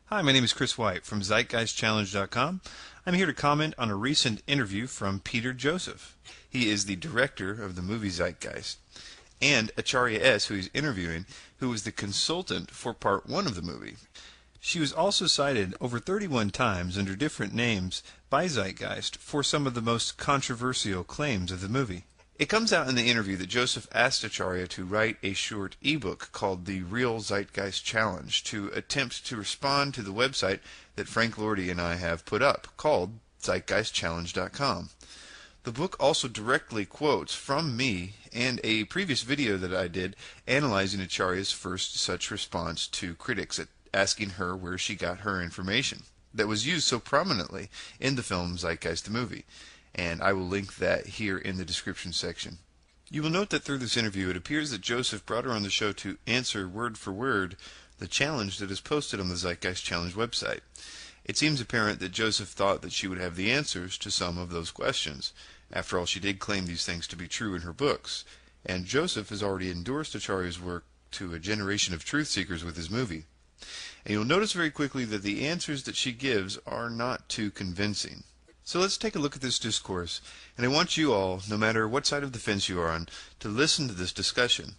Hi, my name is Chris White from ZeitgeistChallenge.com. I'm here to comment on a recent interview from Peter Joseph. He is the director of the movie Zeitgeist, and Acharya S, who he's interviewing, who was the consultant for part 1 of the movie. She was also cited over 31 times under different names by Zeitgeist for some of the most controversial claims of the movie. It comes out in the interview that Joseph asked Acharya to write a short ebook called the Real Zeitgeist Challenge to attempt to respond to the website that Frank Lordy and I have put up, called ZeitgeistChallenge.com. The book also directly quotes from me and a previous video that I did analyzing Acharya's first such response to critics, asking her where she got her information that was used so prominently in the film Zeitgeist the Movie, and I will link that here in the description section. You will note that through this interview it appears that Joseph brought her on the show to answer word for word the challenge that is posted on the Zeitgeist Challenge website. It seems apparent that Joseph thought that she would have the answers to some of those questions. After all, she did claim these things to be true in her books, and Joseph has already endorsed Acharya's work to a generation of truth seekers with his movie. And you'll notice very quickly that the answers that she gives are not too convincing. So let's take a look at this discourse, and I want you all, no matter what side of the fence you are on, to listen to this discussion.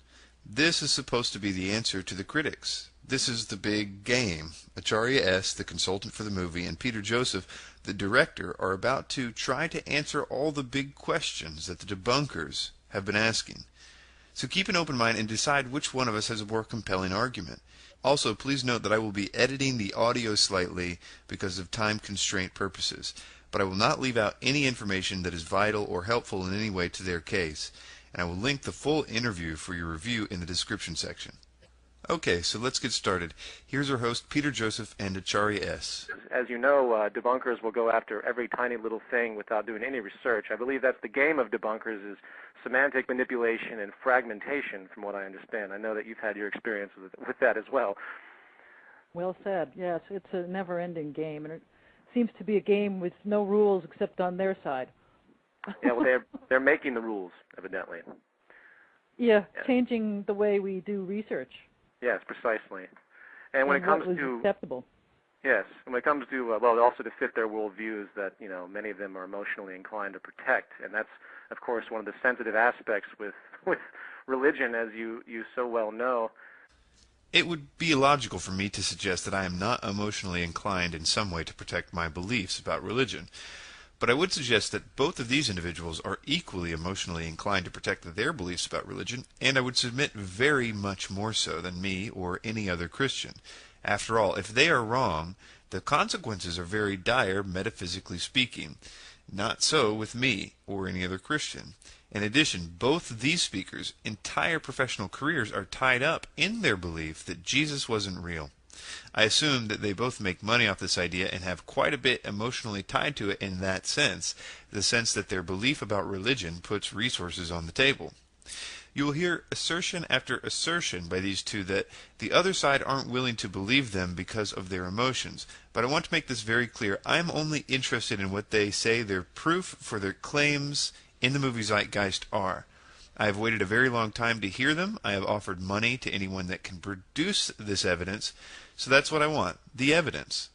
This is supposed to be the answer to the critics. This is the big game. Acharya S, the consultant for the movie, and Peter Joseph, the director, are about to try to answer all the big questions that the debunkers have been asking. So keep an open mind and decide which one of us has a more compelling argument. Also, please note that I will be editing the audio slightly because of time constraint purposes, but I will not leave out any information that is vital or helpful in any way to their case, and I will link the full interview for your review in the description section. Okay, so let's get started. Here's our host, Peter Joseph and Acharya S. As you know, debunkers will go after every tiny little thing without doing any research. I believe that's the game of debunkers, is semantic manipulation and fragmentation, from what I understand. I know that you've had your experience with that as well. Well said. Yes, it's a never-ending game, and it seems to be a game with no rules except on their side. Yeah, well, they're making the rules, evidently. Yeah, changing the way we do research. Yes, precisely. And when it comes to acceptable. Yes, and when it comes to well, also to fit their worldviews that many of them are emotionally inclined to protect, and that's of course one of the sensitive aspects with religion, as you so well know. It would be illogical for me to suggest that I am not emotionally inclined in some way to protect my beliefs about religion. But I would suggest that both of these individuals are equally emotionally inclined to protect their beliefs about religion, and I would submit very much more so than me or any other Christian. After all, if they are wrong, the consequences are very dire, metaphysically speaking. Not so with me or any other Christian. In addition, both of these speakers' entire professional careers are tied up in their belief that Jesus wasn't real. I assume that they both make money off this idea and have quite a bit emotionally tied to it in that sense, the sense that their belief about religion puts resources on the table. You will hear assertion after assertion by these two that the other side aren't willing to believe them because of their emotions, but I want to make this very clear. I am only interested in what they say their proof for their claims in the movie Zeitgeist are. I have waited a very long time to hear them. I have offered money to anyone that can produce this evidence. So that's what I want, the evidence.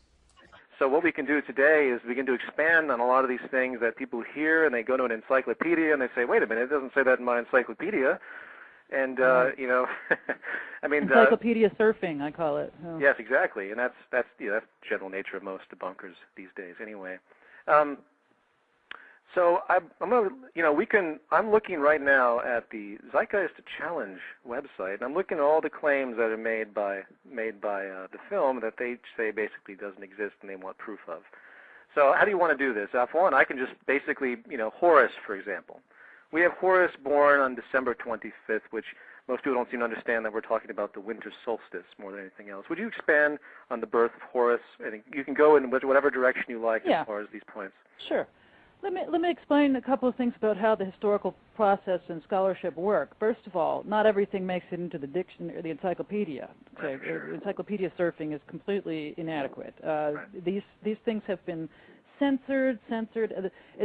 So what we can do today is begin to expand on a lot of these things that people hear, and they go to an encyclopedia and they say, wait a minute, it doesn't say that in my encyclopedia. And, I mean... Encyclopedia surfing, I call it. Oh. Yes, exactly. And that's the general nature of most debunkers these days anyway. So I'm looking right now at the Zeitgeist Challenge website, and I'm looking at all the claims that are made by the film that they say basically doesn't exist and they want proof of. So how do you want to do this? For one, I can just basically, Horus, for example. We have Horus born on December 25th, which most people don't seem to understand that we're talking about the winter solstice more than anything else. Would you expand on the birth of Horus? And you can go in whatever direction you like as far as these points. Sure. Let me explain a couple of things about how the historical process and scholarship work. First of all, not everything makes it into the dictionary, the encyclopedia. Okay? Sure. Encyclopedia surfing is completely inadequate. These things have been censored.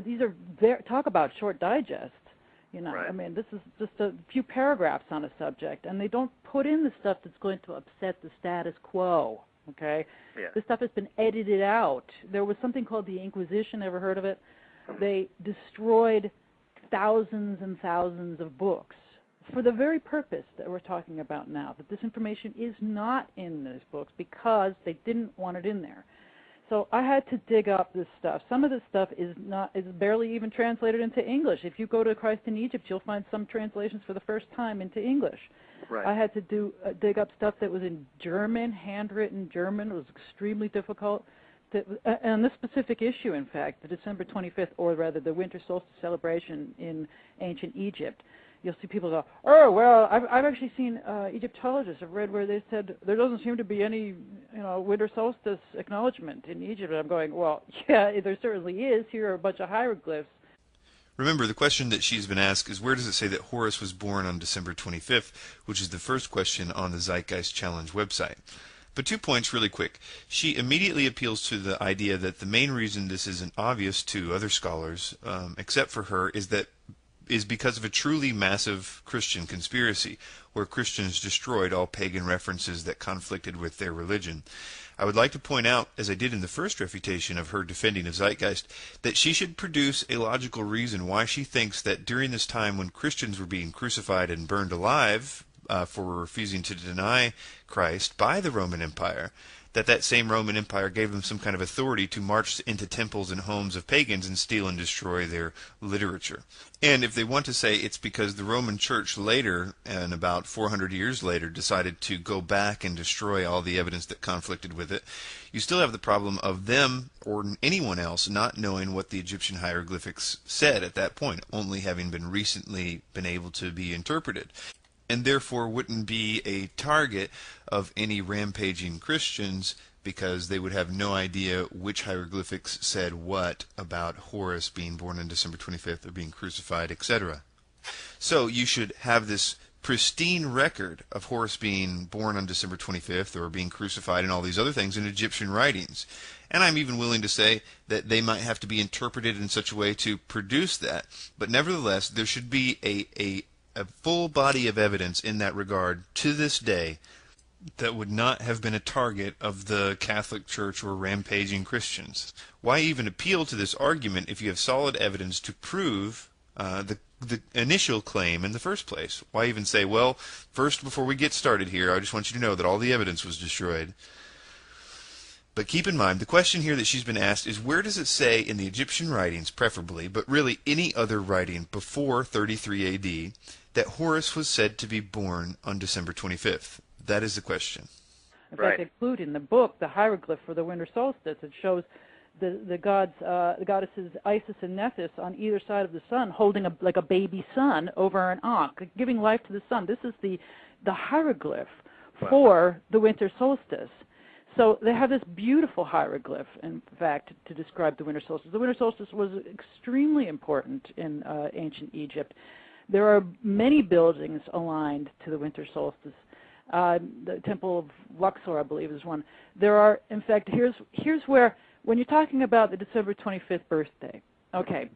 These are talk about short digests. Right. I mean, this is just a few paragraphs on a subject, and they don't put in the stuff that's going to upset the status quo. okay? Yeah. This stuff has been edited out. There was something called the Inquisition. Ever heard of it? They destroyed thousands and thousands of books for the very purpose that we're talking about now, that this information is not in those books because they didn't want it in there. So I had to dig up this stuff. Some of this stuff is barely even translated into English. If you go to Christ in Egypt, you'll find some translations for the first time into English. Right. I had to dig up stuff that was in German, handwritten German. It was extremely difficult. And this specific issue, in fact, the December 25th, or rather the winter solstice celebration in ancient Egypt, you'll see people go, oh, well, I've actually seen Egyptologists have read where they said there doesn't seem to be any, winter solstice acknowledgement in Egypt. And I'm going, well, yeah, there certainly is. Here are a bunch of hieroglyphs. Remember, the question that she's been asked is, where does it say that Horus was born on December 25th, which is the first question on the Zeitgeist Challenge website. But 2 points really quick. She immediately appeals to the idea that the main reason this isn't obvious to other scholars, except for her, is because of a truly massive Christian conspiracy, where Christians destroyed all pagan references that conflicted with their religion. I would like to point out, as I did in the first refutation of her defending of Zeitgeist, that she should produce a logical reason why she thinks that during this time when Christians were being crucified and burned alive for refusing to deny Christ by the Roman Empire, that same Roman Empire gave them some kind of authority to march into temples and homes of pagans and steal and destroy their literature. And if they want to say it's because the Roman Church later, and about 400 years later, decided to go back and destroy all the evidence that conflicted with it, you still have the problem of them or anyone else not knowing what the Egyptian hieroglyphics said at that point, only having been recently been able to be interpreted, and therefore wouldn't be a target of any rampaging Christians because they would have no idea which hieroglyphics said what about Horus being born on December 25th or being crucified, etc. So you should have this pristine record of Horus being born on December 25th or being crucified and all these other things in Egyptian writings. And I'm even willing to say that they might have to be interpreted in such a way to produce that. But nevertheless, there should be a full body of evidence in that regard to this day that would not have been a target of the Catholic Church or rampaging Christians. Why even appeal to this argument if you have solid evidence to prove the initial claim in the first place? Why even say, well, first, before we get started here, I just want you to know that all the evidence was destroyed. But keep in mind, the question here that she's been asked is, where does it say in the Egyptian writings, preferably, but really any other writing before 33 AD, that Horus was said to be born on December 25th? That is the question. In fact, they include in the book the hieroglyph for the winter solstice. It shows the goddesses Isis and Nephthys on either side of the sun, holding like a baby sun over an ankh, giving life to the sun. This is the hieroglyph for the winter solstice. So they have this beautiful hieroglyph, in fact, to describe the winter solstice. The winter solstice was extremely important in ancient Egypt. There are many buildings aligned to the winter solstice. The Temple of Luxor, I believe, is one. There are, in fact, here's where, when you're talking about the December 25th birthday, okay,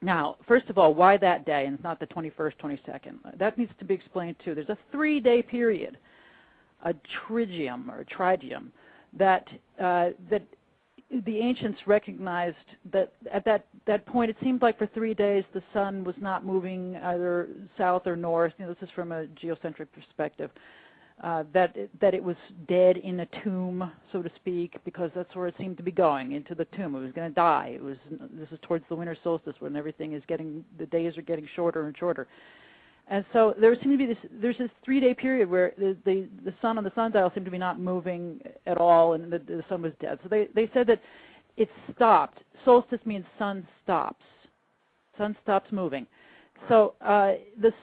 now, first of all, why that day and not the 21st, 22nd? That needs to be explained, too. There's a 3-day period, a trigium or a trigium, that the ancients recognized that at that point it seemed like for 3 days the sun was not moving either south or north. This is from a geocentric perspective. That it was dead in a tomb, so to speak, because that's where it seemed to be going, into the tomb. It was going to die. This is towards the winter solstice when everything is the days are getting shorter and shorter. And so there seemed to be there's this 3-day period where the sun on the sundial seemed to be not moving at all, and the sun was dead. So they said that it stopped. Solstice means sun stops. Sun stops moving. So the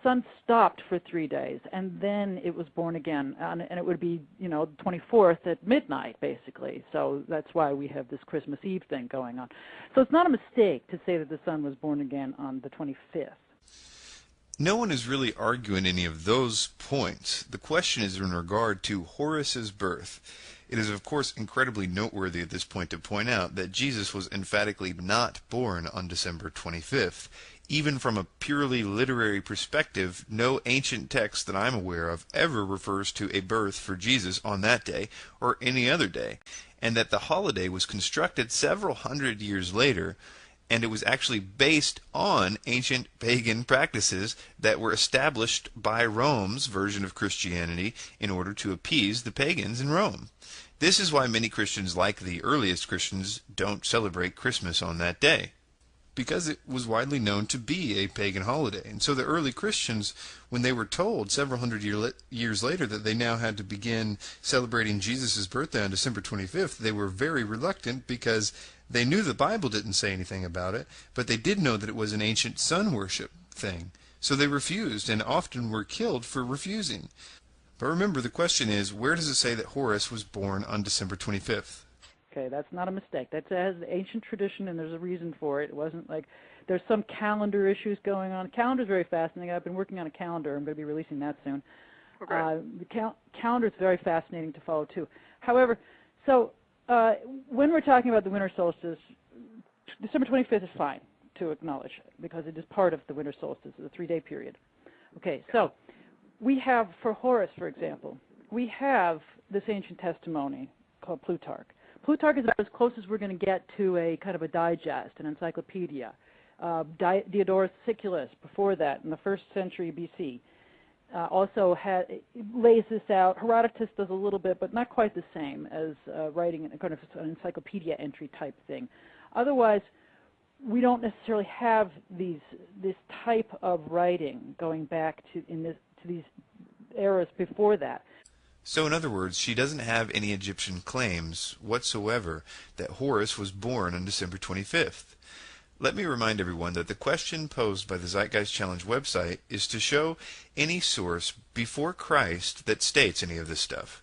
sun stopped for 3 days, and then it was born again, and it would be, the 24th at midnight, basically. So that's why we have this Christmas Eve thing going on. So it's not a mistake to say that the sun was born again on the 25th. No one is really arguing any of those points. The question is in regard to Horus's birth. It is, of course, incredibly noteworthy at this point to point out that Jesus was emphatically not born on December 25th. Even from a purely literary perspective, no ancient text that I'm aware of ever refers to a birth for Jesus on that day or any other day, and that the holiday was constructed several hundred years later, and it was actually based on ancient pagan practices that were established by Rome's version of Christianity in order to appease the pagans in Rome. This is why many Christians, like the earliest Christians, don't celebrate Christmas on that day, because it was widely known to be a pagan holiday. And so the early Christians, when they were told several hundred years later that they now had to begin celebrating Jesus' birthday on December 25th, they were very reluctant because they knew the Bible didn't say anything about it, but they did know that it was an ancient sun worship thing. So they refused, and often were killed for refusing. But remember, the question is, where does it say that Horus was born on December 25th? Okay, that's not a mistake. That has ancient tradition, and there's a reason for it. It wasn't like there's some calendar issues going on. Calendar's very fascinating. I've been working on a calendar. I'm going to be releasing that soon. Okay. The calendar is very fascinating to follow, too. However, when we're talking about the winter solstice, December 25th is fine to acknowledge because it is part of the winter solstice, the 3-day period. Okay, so we have, for Horus, for example, we have this ancient testimony called Plutarch. Plutarch is about as close as we're going to get to a kind of a digest, an encyclopedia. Diodorus Siculus, before that, in the 1st century BC, also lays this out. Herodotus does a little bit, but not quite the same as writing kind of an encyclopedia entry type thing. Otherwise, we don't necessarily have this type of writing going back to these eras before that. So in other words, she doesn't have any Egyptian claims whatsoever that Horus was born on December 25th. Let me remind everyone that the question posed by the Zeitgeist Challenge website is to show any source before Christ that states any of this stuff.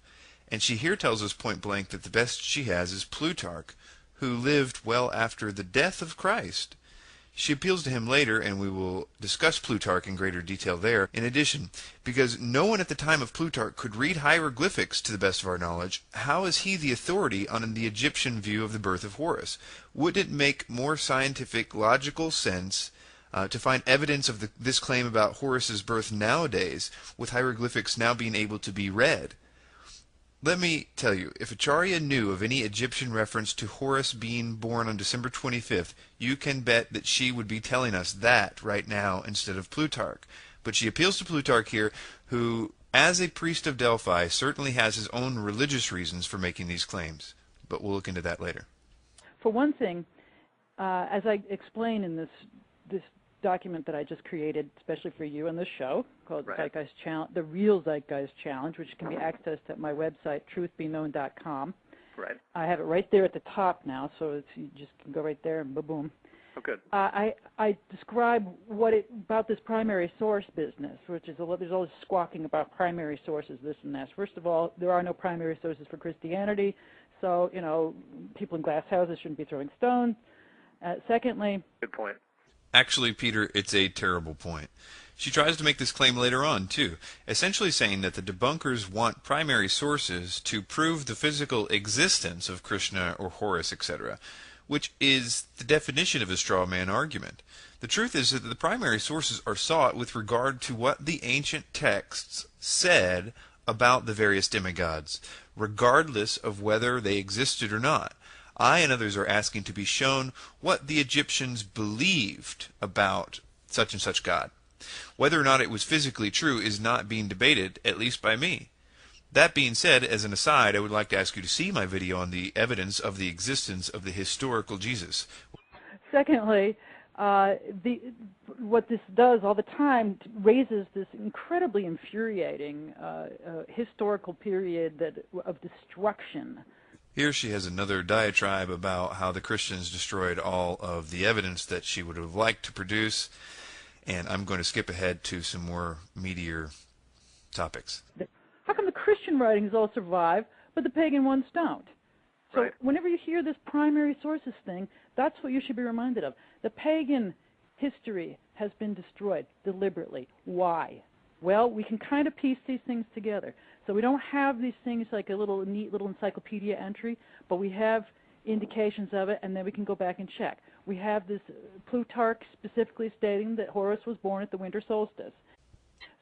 And she here tells us point blank that the best she has is Plutarch, who lived well after the death of Christ. She appeals to him later, and we will discuss Plutarch in greater detail there. In addition, because no one at the time of Plutarch could read hieroglyphics to the best of our knowledge, how is he the authority on the Egyptian view of the birth of Horus? Wouldn't it make more scientific, logical sense to find evidence of this claim about Horus's birth nowadays, with hieroglyphics now being able to be read? Let me tell you, if Acharya knew of any Egyptian reference to Horus being born on December 25th, you can bet that she would be telling us that right now instead of Plutarch. But she appeals to Plutarch here, who, as a priest of Delphi, certainly has his own religious reasons for making these claims. But we'll look into that later. For one thing, as I explain in this document that I just created, especially for you on this show, called Zeitgeist Challenge, the Real Zeitgeist Challenge, which can be accessed at my website, truthbeknown.com. Right. I have it right there at the top now, so you just can go right there and boom. Oh, good. I describe about this primary source business, which is there's always squawking about primary sources, this and that. First of all, there are no primary sources for Christianity, so people in glass houses shouldn't be throwing stones. Secondly, Good point. Actually, Peter, it's a terrible point. She tries to make this claim later on, too, essentially saying that the debunkers want primary sources to prove the physical existence of Krishna or Horus, etc., which is the definition of a straw man argument. The truth is that the primary sources are sought with regard to what the ancient texts said about the various demigods, regardless of whether they existed or not. I and others are asking to be shown what the Egyptians believed about such and such God. Whether or not it was physically true is not being debated, at least by me. That being said, as an aside, I would like to ask you to see my video on the evidence of the existence of the historical Jesus. Secondly, what this does all the time raises this incredibly infuriating historical period of destruction. Here she has another diatribe about how the Christians destroyed all of the evidence that she would have liked to produce, and I'm going to skip ahead to some more meatier topics. How come the Christian writings all survive, but the pagan ones don't? So whenever you hear this primary sources thing, that's what you should be reminded of. The pagan history has been destroyed deliberately. Why? Well, we can kind of piece these things together. So we don't have these things like a neat little encyclopedia entry, but we have indications of it, and then we can go back and check. We have this Plutarch specifically stating that Horus was born at the winter solstice.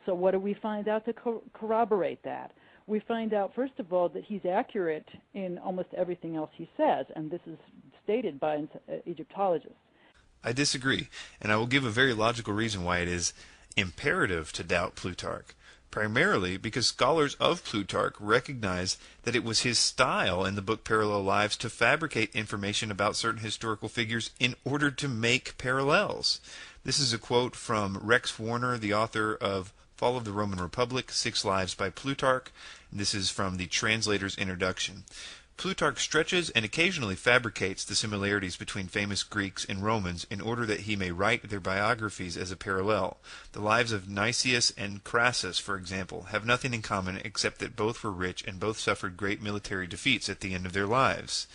So what do we find out to corroborate that? We find out, first of all, that he's accurate in almost everything else he says, and this is stated by Egyptologists. I disagree, and I will give a very logical reason why it is imperative to doubt Plutarch. Primarily because scholars of Plutarch recognize that it was his style in the book Parallel Lives to fabricate information about certain historical figures in order to make parallels. This is a quote from Rex Warner, the author of Fall of the Roman Republic, 6 Lives by Plutarch. This is from the translator's introduction. Plutarch stretches and occasionally fabricates the similarities between famous Greeks and Romans in order that he may write their biographies as a parallel. The lives of Nicias and Crassus, for example, have nothing in common except that both were rich and both suffered great military defeats at the end of their lives.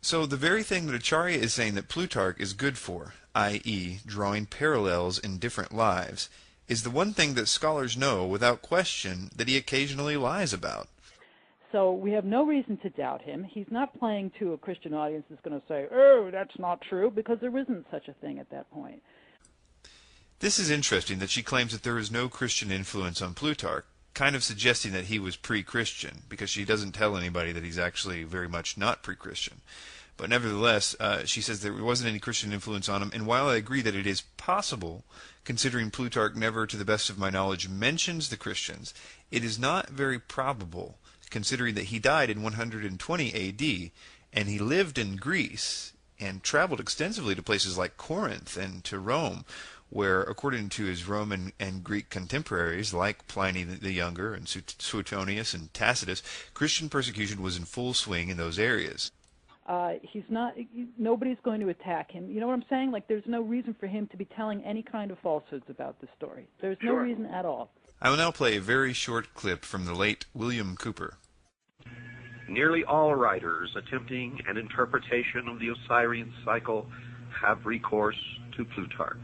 So the very thing that Acharya is saying that Plutarch is good for, i.e., drawing parallels in different lives, is the one thing that scholars know without question that he occasionally lies about. So we have no reason to doubt him. He's not playing to a Christian audience that's going to say, oh, that's not true, because there isn't such a thing at that point. This is interesting that she claims that there is no Christian influence on Plutarch, kind of suggesting that he was pre-Christian, because she doesn't tell anybody that he's actually very much not pre-Christian. But nevertheless, she says there wasn't any Christian influence on him, and while I agree that it is possible, considering Plutarch never, to the best of my knowledge, mentions the Christians, it is not very probable, considering that he died in 120 A.D., and he lived in Greece and traveled extensively to places like Corinth and to Rome, where, according to his Roman and Greek contemporaries, like Pliny the Younger and Suetonius and Tacitus, Christian persecution was in full swing in those areas. Nobody's going to attack him. You know what I'm saying? Like, there's no reason for him to be telling any kind of falsehoods about this story. There's no reason at all. I will now play a very short clip from the late William Cooper. Nearly all writers attempting an interpretation of the Osirian cycle have recourse to Plutarch.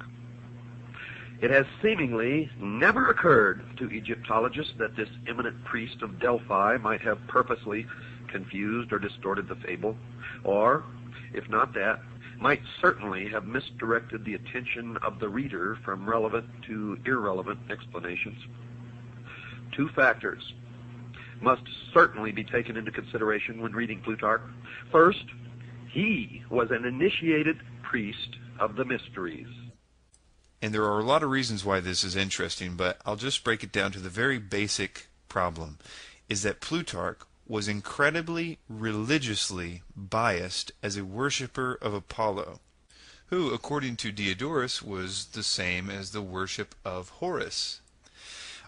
It has seemingly never occurred to Egyptologists that this eminent priest of Delphi might have purposely confused or distorted the fable, or, if not that, might certainly have misdirected the attention of the reader from relevant to irrelevant explanations. 2 factors must certainly be taken into consideration when reading Plutarch. First, he was an initiated priest of the mysteries. And there are a lot of reasons why this is interesting, but I'll just break it down to the very basic problem, is that Plutarch was incredibly religiously biased as a worshipper of Apollo, who, according to Diodorus, was the same as the worship of Horus.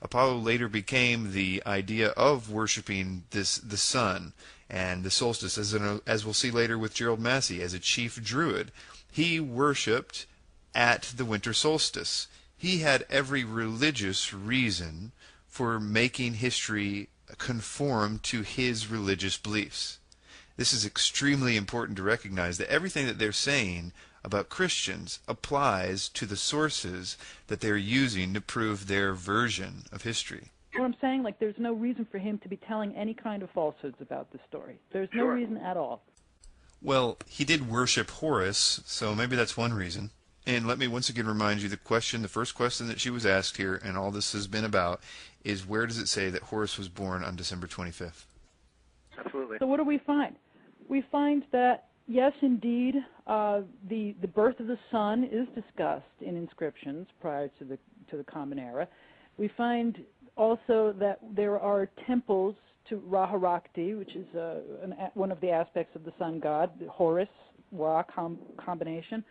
Apollo later became the idea of worshiping the sun and the solstice, as we'll see later with Gerald Massey, as a chief druid. He worshipped at the winter solstice. He had every religious reason for making history conform to his religious beliefs. This is extremely important to recognize, that everything that they're saying about Christians applies to the sources that they're using to prove their version of history. What I'm saying, like, there's no reason for him to be telling any kind of falsehoods about this story. There's no reason at all. Well, he did worship Horus, so maybe that's one reason. And let me once again remind you, the first question that she was asked here, and all this has been about, is where does it say that Horus was born on December 25th? Absolutely. So what do we find? We find that, yes, indeed, the birth of the sun is discussed in inscriptions prior to the Common Era. We find also that there are temples to Raharakti, which is one of the aspects of the sun god, the Horus-Ra combination.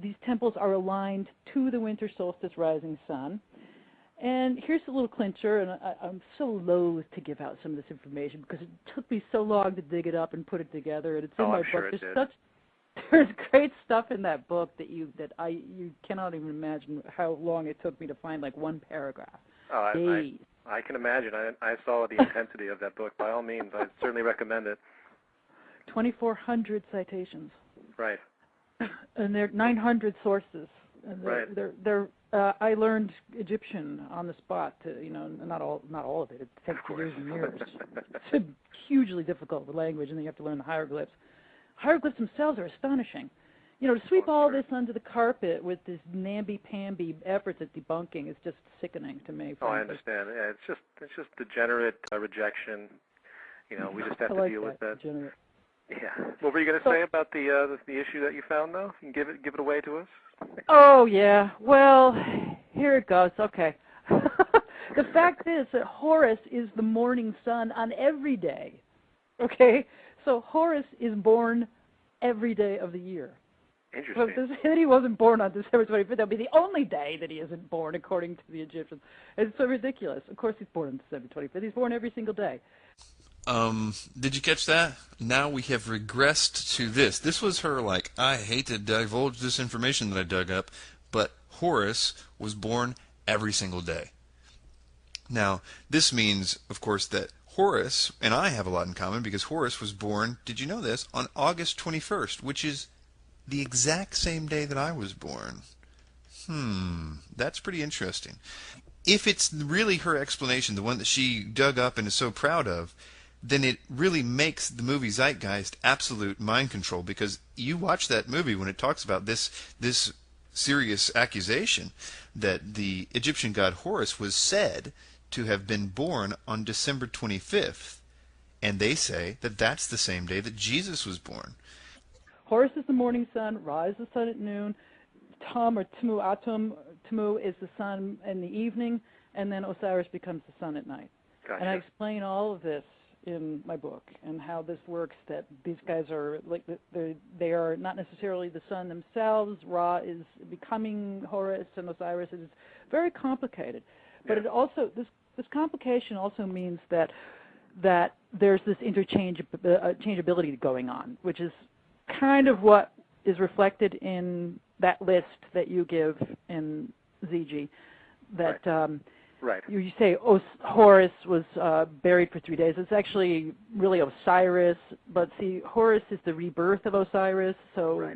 These temples are aligned to the winter solstice rising sun. And here's a little clincher, and I'm so loath to give out some of this information because it took me so long to dig it up and put it together, and it's in my book. There's great stuff in that book that you cannot even imagine how long it took me to find like one paragraph. I can imagine. I saw the intensity of that book. By all means, I certainly recommend it. 2,400 citations. Right. And there are 900 sources. And right. I learned Egyptian on the spot. Not all of it. It takes years and years. It's a hugely difficult language, and then you have to learn the hieroglyphs. Hieroglyphs themselves are astonishing. to sweep all this under the carpet with this namby-pamby efforts at debunking is just sickening to me. Oh, I understand. Yeah, it's just degenerate rejection. We just have to deal with that. Degenerate. Yeah. What were you going to say about the issue that you found, though? You can give it away to us. Oh yeah. Well, here it goes. Okay. The fact is that Horus is the morning sun on every day. Okay. So Horus is born every day of the year. Interesting. So that he wasn't born on December 25th, that would be the only day that he isn't born, according to the Egyptians. It's so ridiculous. Of course he's born on December 25th. He's born every single day. Did you catch that? Now we have regressed to this. This was her, I hate to divulge this information that I dug up, but Horus was born every single day. Now, this means, of course, that Horus and I have a lot in common because Horus was born, did you know this, on August 21st, which is the exact same day that I was born. That's pretty interesting. If it's really her explanation, the one that she dug up and is so proud of, then it really makes the movie Zeitgeist absolute mind control, because you watch that movie when it talks about this serious accusation that the Egyptian god Horus was said to have been born on December 25th, and they say that that's the same day that Jesus was born. Horus is the morning sun, Ra is the sun at noon, Tum or Tumu is the sun in the evening, and then Osiris becomes the sun at night. Gotcha. And I explain all of this in my book and how this works, that these guys are they are not necessarily the sun themselves. Ra is becoming Horus and Osiris. Is very complicated. But it also this complication also means that there's this interchangeability going on, which is kind of what is reflected in that list that you give in ZG, that right. You say Horus was buried for 3 days. It's actually really Osiris, but see, Horus is the rebirth of Osiris, so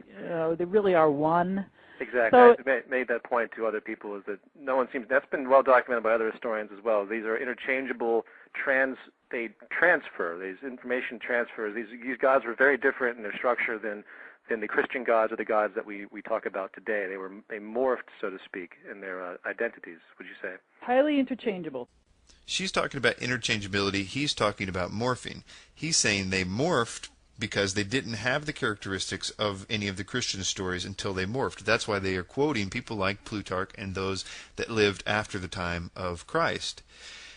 they really are one. Exactly. So, I made that point to other people, is that no one seems, that's been well documented by other historians as well. These are interchangeable, they transfer, these information transfers. These gods were very different in their structure than the Christian gods or the gods that we talk about today. They morphed, so to speak, in their identities, would you say? Highly interchangeable. She's talking about interchangeability. He's talking about morphing. He's saying they morphed because they didn't have the characteristics of any of the Christian stories until they morphed. That's why they are quoting people like Plutarch and those that lived after the time of Christ.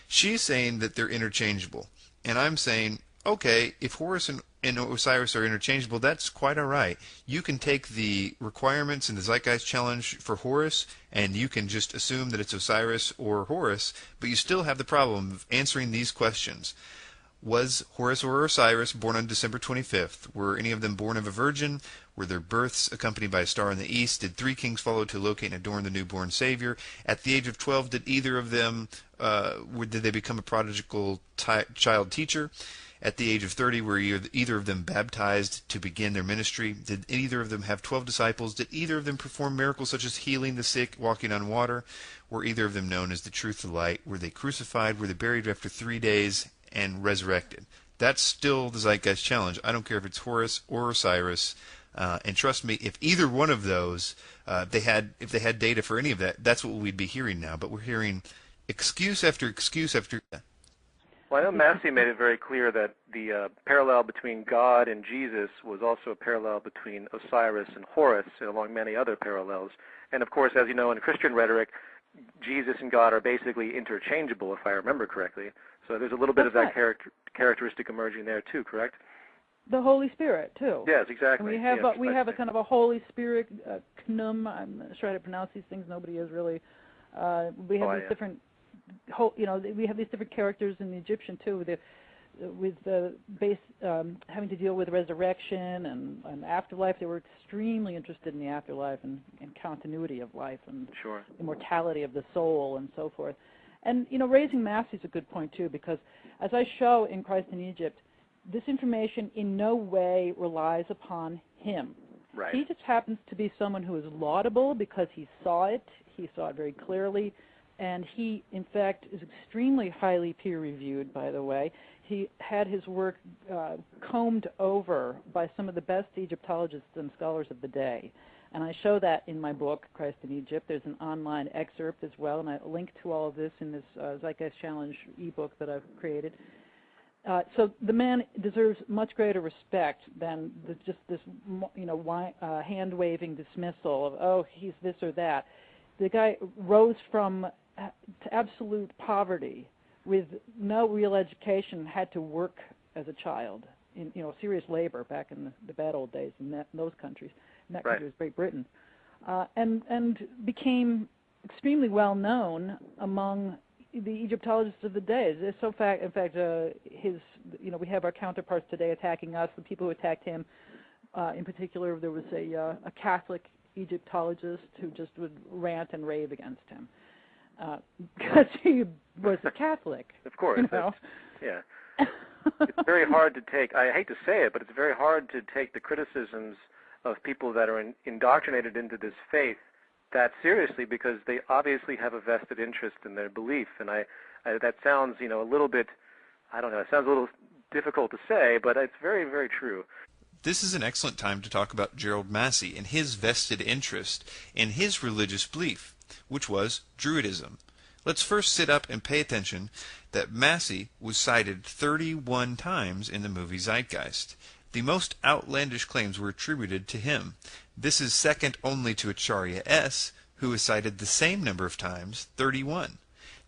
She's saying that they're interchangeable. And I'm saying, okay, if Horus and Osiris are interchangeable, that's quite all right. You can take the requirements in the Zeitgeist Challenge for Horus, and you can just assume that it's Osiris or Horus, but you still have the problem of answering these questions. Was Horus or Osiris born on December 25th? Were any of them born of a virgin? Were their births accompanied by a star in the east? Did 3 kings follow to locate and adorn the newborn Savior? At the age of 12, did either of them, did they become a prodigal child teacher? At the age of 30, were either of them baptized to begin their ministry? Did either of them have 12 disciples? Did either of them perform miracles such as healing the sick, walking on water? Were either of them known as the truth, the light? Were they crucified? Were they buried after 3 days and resurrected? That's still the Zeitgeist Challenge. I don't care if it's Horus or Osiris. And trust me, if either one of those, if they had data for any of that, that's what we'd be hearing now. But we're hearing excuse after excuse after. Well, I know Massey made it very clear that the parallel between God and Jesus was also a parallel between Osiris and Horus, and along many other parallels. And of course, as you know, in Christian rhetoric, Jesus and God are basically interchangeable, if I remember correctly. So there's a little bit of that characteristic emerging there too, correct? The Holy Spirit too. Yes, exactly. And we have a kind of a Holy Spirit knum. I'm not sure how to pronounce these things. Nobody is really. We have these different. We have these different characters in the Egyptian too, with the base having to deal with resurrection and afterlife. They were extremely interested in the afterlife and continuity of life and immortality of the soul and so forth. And raising Massey is a good point too, because as I show in Christ in Egypt, this information in no way relies upon him. Right. He just happens to be someone who is laudable because he saw it very clearly, And he, in fact, is extremely highly peer-reviewed, by the way. He had his work combed over by some of the best Egyptologists and scholars of the day. And I show that in my book, Christ in Egypt. There's an online excerpt as well, and I link to all of this in this Zeitgeist Challenge ebook that I've created. So the man deserves much greater respect than just this, hand-waving dismissal of, oh, he's this or that. The guy rose from to absolute poverty with no real education, had to work as a child in serious labor back in the bad old days in those countries. And that country was Great Britain, and became extremely well known among the Egyptologists of the day. So in fact, we have our counterparts today attacking us. The people who attacked him, in particular, there was a Catholic Egyptologist who just would rant and rave against him because he was a Catholic. Of course. Yeah. It's very hard to take, I hate to say it, but it's very hard to take the criticisms of people that are indoctrinated into this faith that seriously, because they obviously have a vested interest in their belief. And that sounds, a little bit, I don't know, it sounds a little difficult to say, but it's very, very true. This is an excellent time to talk about Gerald Massey and his vested interest in his religious belief, which was Druidism. Let's first sit up and pay attention that Massey was cited 31 times in the movie Zeitgeist. The most outlandish claims were attributed to him. This is second only to Acharya S, who is cited the same number of times, 31.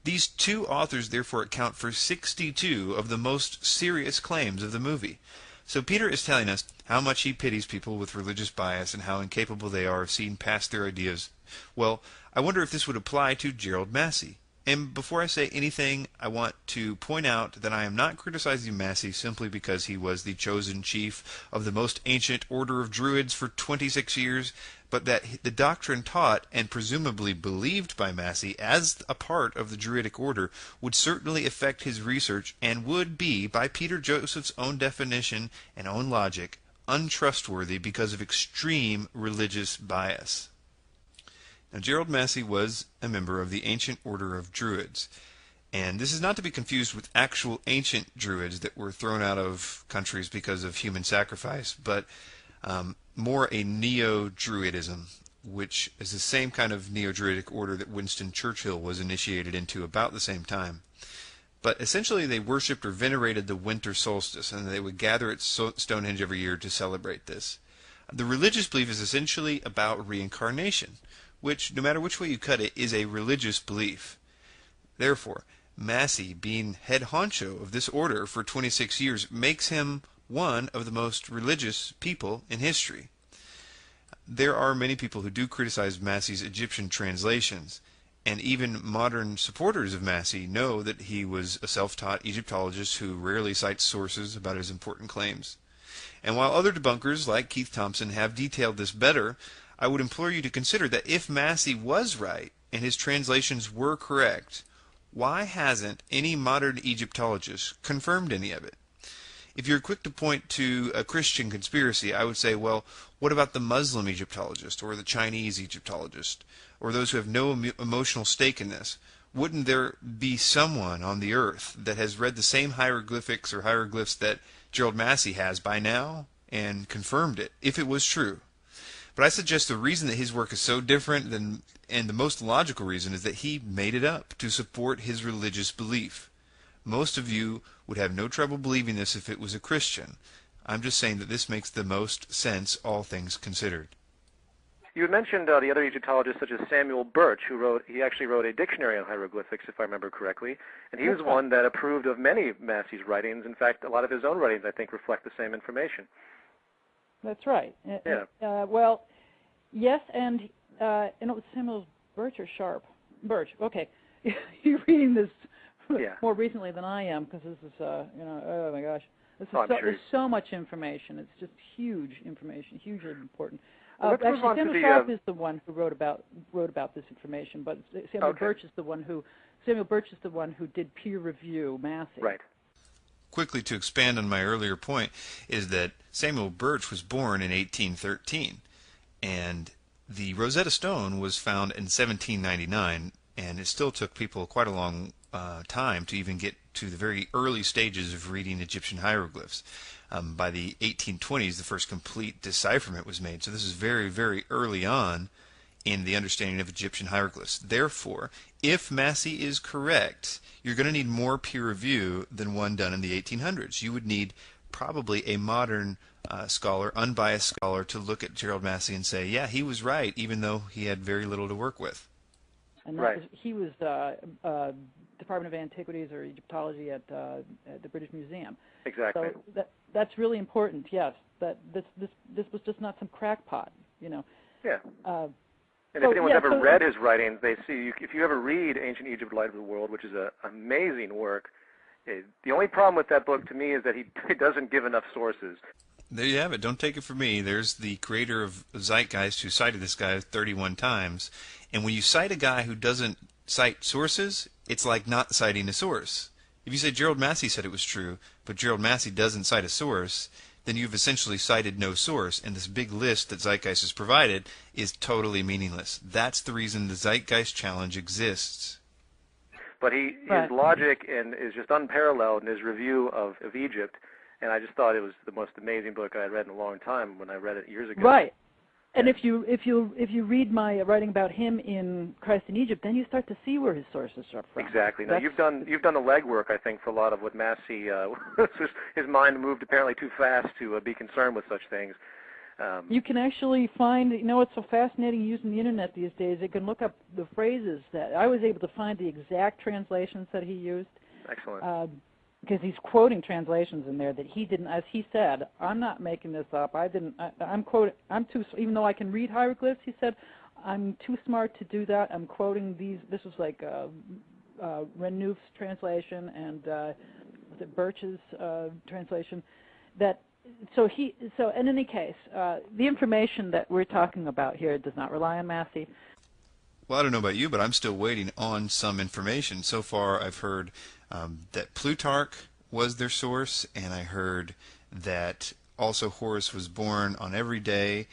These two authors therefore account for 62 of the most serious claims of the movie. So Peter is telling us how much he pities people with religious bias and how incapable they are of seeing past their ideas. Well, I wonder if this would apply to Gerald Massey. And before I say anything, I want to point out that I am not criticizing Massey simply because he was the chosen chief of the most ancient order of Druids for 26 years, but that the doctrine taught and presumably believed by Massey as a part of the Druidic order would certainly affect his research and would be, by Peter Joseph's own definition and own logic, untrustworthy because of extreme religious bias. Now, Gerald Massey was a member of the ancient order of Druids, and this is not to be confused with actual ancient Druids that were thrown out of countries because of human sacrifice, but more a Neo-Druidism, which is the same kind of Neo-Druidic order that Winston Churchill was initiated into about the same time. But essentially they worshipped or venerated the winter solstice, and they would gather at Stonehenge every year to celebrate this. The religious belief is essentially about reincarnation, which, no matter which way you cut it, is a religious belief. Therefore, Massey, being head honcho of this order for 26 years, makes him one of the most religious people in history. There are many people who do criticize Massey's Egyptian translations, and even modern supporters of Massey know that he was a self-taught Egyptologist who rarely cites sources about his important claims. And while other debunkers, like Keith Thompson, have detailed this better, I would implore you to consider that if Massey was right and his translations were correct, why hasn't any modern Egyptologist confirmed any of it? If you're quick to point to a Christian conspiracy, I would say, well, what about the Muslim Egyptologist or the Chinese Egyptologist or those who have no emotional stake in this? Wouldn't there be someone on the earth that has read the same hieroglyphics or hieroglyphs that Gerald Massey has by now and confirmed it, if it was true? But I suggest the reason that his work is so different and the most logical reason is that he made it up to support his religious belief. Most of you would have no trouble believing this if it was a Christian. I'm just saying that this makes the most sense, all things considered. You had mentioned the other Egyptologists such as Samuel Birch, he actually wrote a dictionary on hieroglyphics, if I remember correctly, and he was one that approved of many of Massey's writings. In fact, a lot of his own writings, I think, reflect the same information. That's right. Yeah. Well, yes, and it was Samuel Birch or Sharp? Birch. Okay. You're reading this more recently than I am because this is, oh my gosh. There's so much information. It's just huge information, hugely important. Actually, Samuel Sharp is the one who wrote about this information, but Samuel Birch is the one who did peer review Massey. Right. Quickly to expand on my earlier point is that Samuel Birch was born in 1813, and the Rosetta Stone was found in 1799, and it still took people quite a long time to even get to the very early stages of reading Egyptian hieroglyphs. By the 1820s, the first complete decipherment was made. So this is very, very early on in the understanding of Egyptian hieroglyphs. Therefore, if Massey is correct, you're going to need more peer review than one done in the 1800s. You would need probably a modern scholar, unbiased scholar, to look at Gerald Massey and say, yeah, he was right, even though he had very little to work with. And he was Department of Antiquities or Egyptology at the British Museum. Exactly. So that's really important. Yes, that this was just not some crackpot, Yeah. And So, if anyone's yeah, ever so- read his writings, they see, if you ever read Ancient Egypt, Light of the World, which is an amazing work, the only problem with that book to me is that he doesn't give enough sources. There you have it. Don't take it from me. There's the creator of Zeitgeist who cited this guy 31 times. And when you cite a guy who doesn't cite sources, it's like not citing a source. If you say Gerald Massey said it was true, but Gerald Massey doesn't cite a source, then you've essentially cited no source, and this big list that Zeitgeist has provided is totally meaningless. That's the reason the Zeitgeist Challenge exists. But his logic is just unparalleled in his review of Egypt, and I just thought it was the most amazing book I had read in a long time when I read it years ago. Right. And if you read my writing about him in Christ in Egypt, then you start to see where his sources are from. Exactly. Now you've done the legwork, I think, for a lot of what Massey his mind moved apparently too fast to be concerned with such things. You can actually find, it's so fascinating using the internet these days. You can look up the phrases that I was able to find the exact translations that he used. Excellent. Because he's quoting translations in there that he didn't, as he said, I'm not making this up. I'm quoting, even though I can read hieroglyphs, he said, I'm too smart to do that. I'm quoting these, this was like Renouf's translation and was it Birch's translation. So in any case, the information that we're talking about here does not rely on Massey. Well, I don't know about you, but I'm still waiting on some information. So far, I've heard that Plutarch was their source, and I heard that also Horus was born on every day,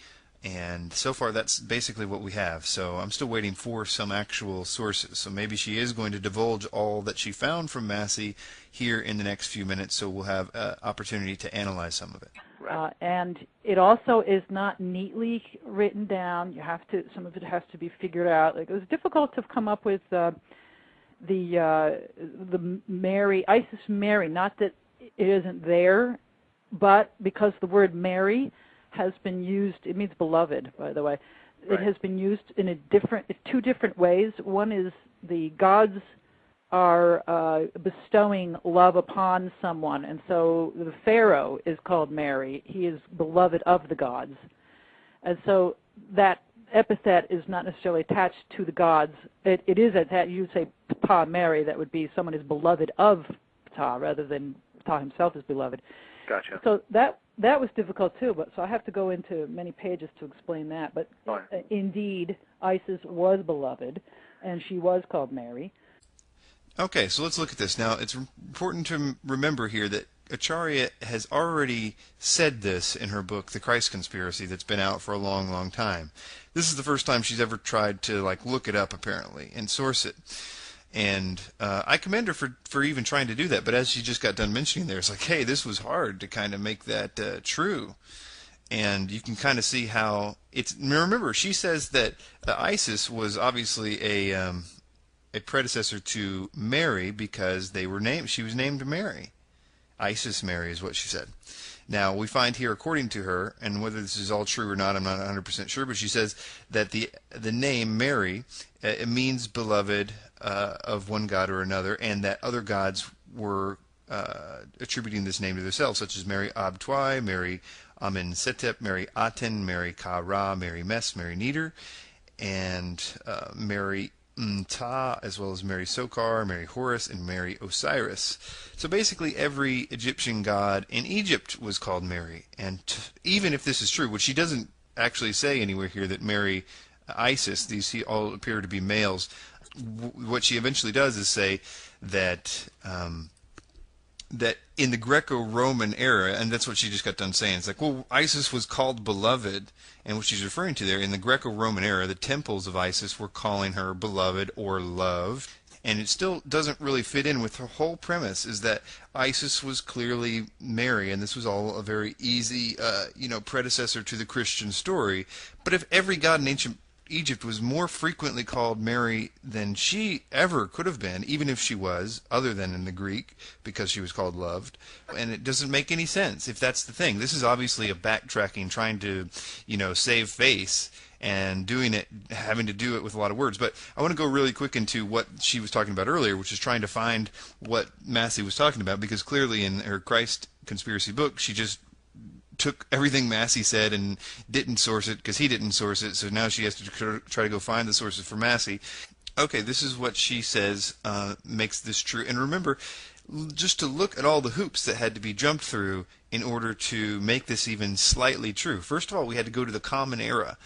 and so far that's basically what we have. So I'm still waiting for some actual sources. So maybe she is going to divulge all that she found from Massey here in the next few minutes, so we'll have an opportunity to analyze some of it. And it also is not neatly written down. Some of it has to be figured out. Like, it was difficult to come up with the Mary, Isis Mary. Not that it isn't there, but because the word Mary has been used, it means beloved, by the way. It has been used in two different ways. One is the gods are bestowing love upon someone, and so the Pharaoh is called Mary. He is beloved of the gods, and so that epithet is not necessarily attached to the gods. It is attached. You would say Ptah Mary. That would be someone is beloved of Ptah rather than Ptah himself is beloved. Gotcha. So that was difficult too. But so I have to go into many pages to explain that. But indeed, Isis was beloved, and she was called Mary. Okay, so let's look at this. Now, it's important to remember here that Acharya has already said this in her book, The Christ Conspiracy, that's been out for a long, long time. This is the first time she's ever tried to look it up, apparently, and source it. And I commend her for even trying to do that. But as she just got done mentioning there, it's like, hey, this was hard to kind of make that true. And you can kind of see how it's. Remember, she says that Isis was obviously a predecessor to Mary because they were named. She was named Mary. Isis Mary is what she said. Now, we find here, according to her, and whether this is all true or not, I'm not 100% sure, but she says that the name Mary it means beloved of one god or another, and that other gods were attributing this name to themselves, such as Mary Abtwai, Mary Amensetep, Mary Aten, Mary Ka-Ra, Mary Mes, Mary Neder, and Mary Mta, as well as Mary Sokar, Mary Horus, and Mary Osiris. So basically every Egyptian god in Egypt was called Mary. And even if this is true, which she doesn't actually say anywhere here that Mary, Isis, these all appear to be males, what she eventually does is say that that in the Greco-Roman era, and that's what she just got done saying, it's like, well, Isis was called beloved, and what she's referring to there, in the Greco-Roman era, the temples of Isis were calling her beloved or loved, and it still doesn't really fit in with her whole premise, is that Isis was clearly Mary, and this was all a very easy, predecessor to the Christian story. But if every god in ancient Egypt was more frequently called Mary than she ever could have been, even if she was, other than in the Greek, because she was called loved. And it doesn't make any sense if that's the thing. This is obviously a backtracking, trying to, save face, and doing it, having to do it with a lot of words. But I want to go really quick into what she was talking about earlier, which is trying to find what Massey was talking about, because clearly in her Christ conspiracy book, she just took everything Massey said and didn't source it because he didn't source it, so now she has to try to go find the sources for Massey. Okay, this is what she says makes this true. And remember, just to look at all the hoops that had to be jumped through in order to make this even slightly true. First of all, we had to go to the Common Era.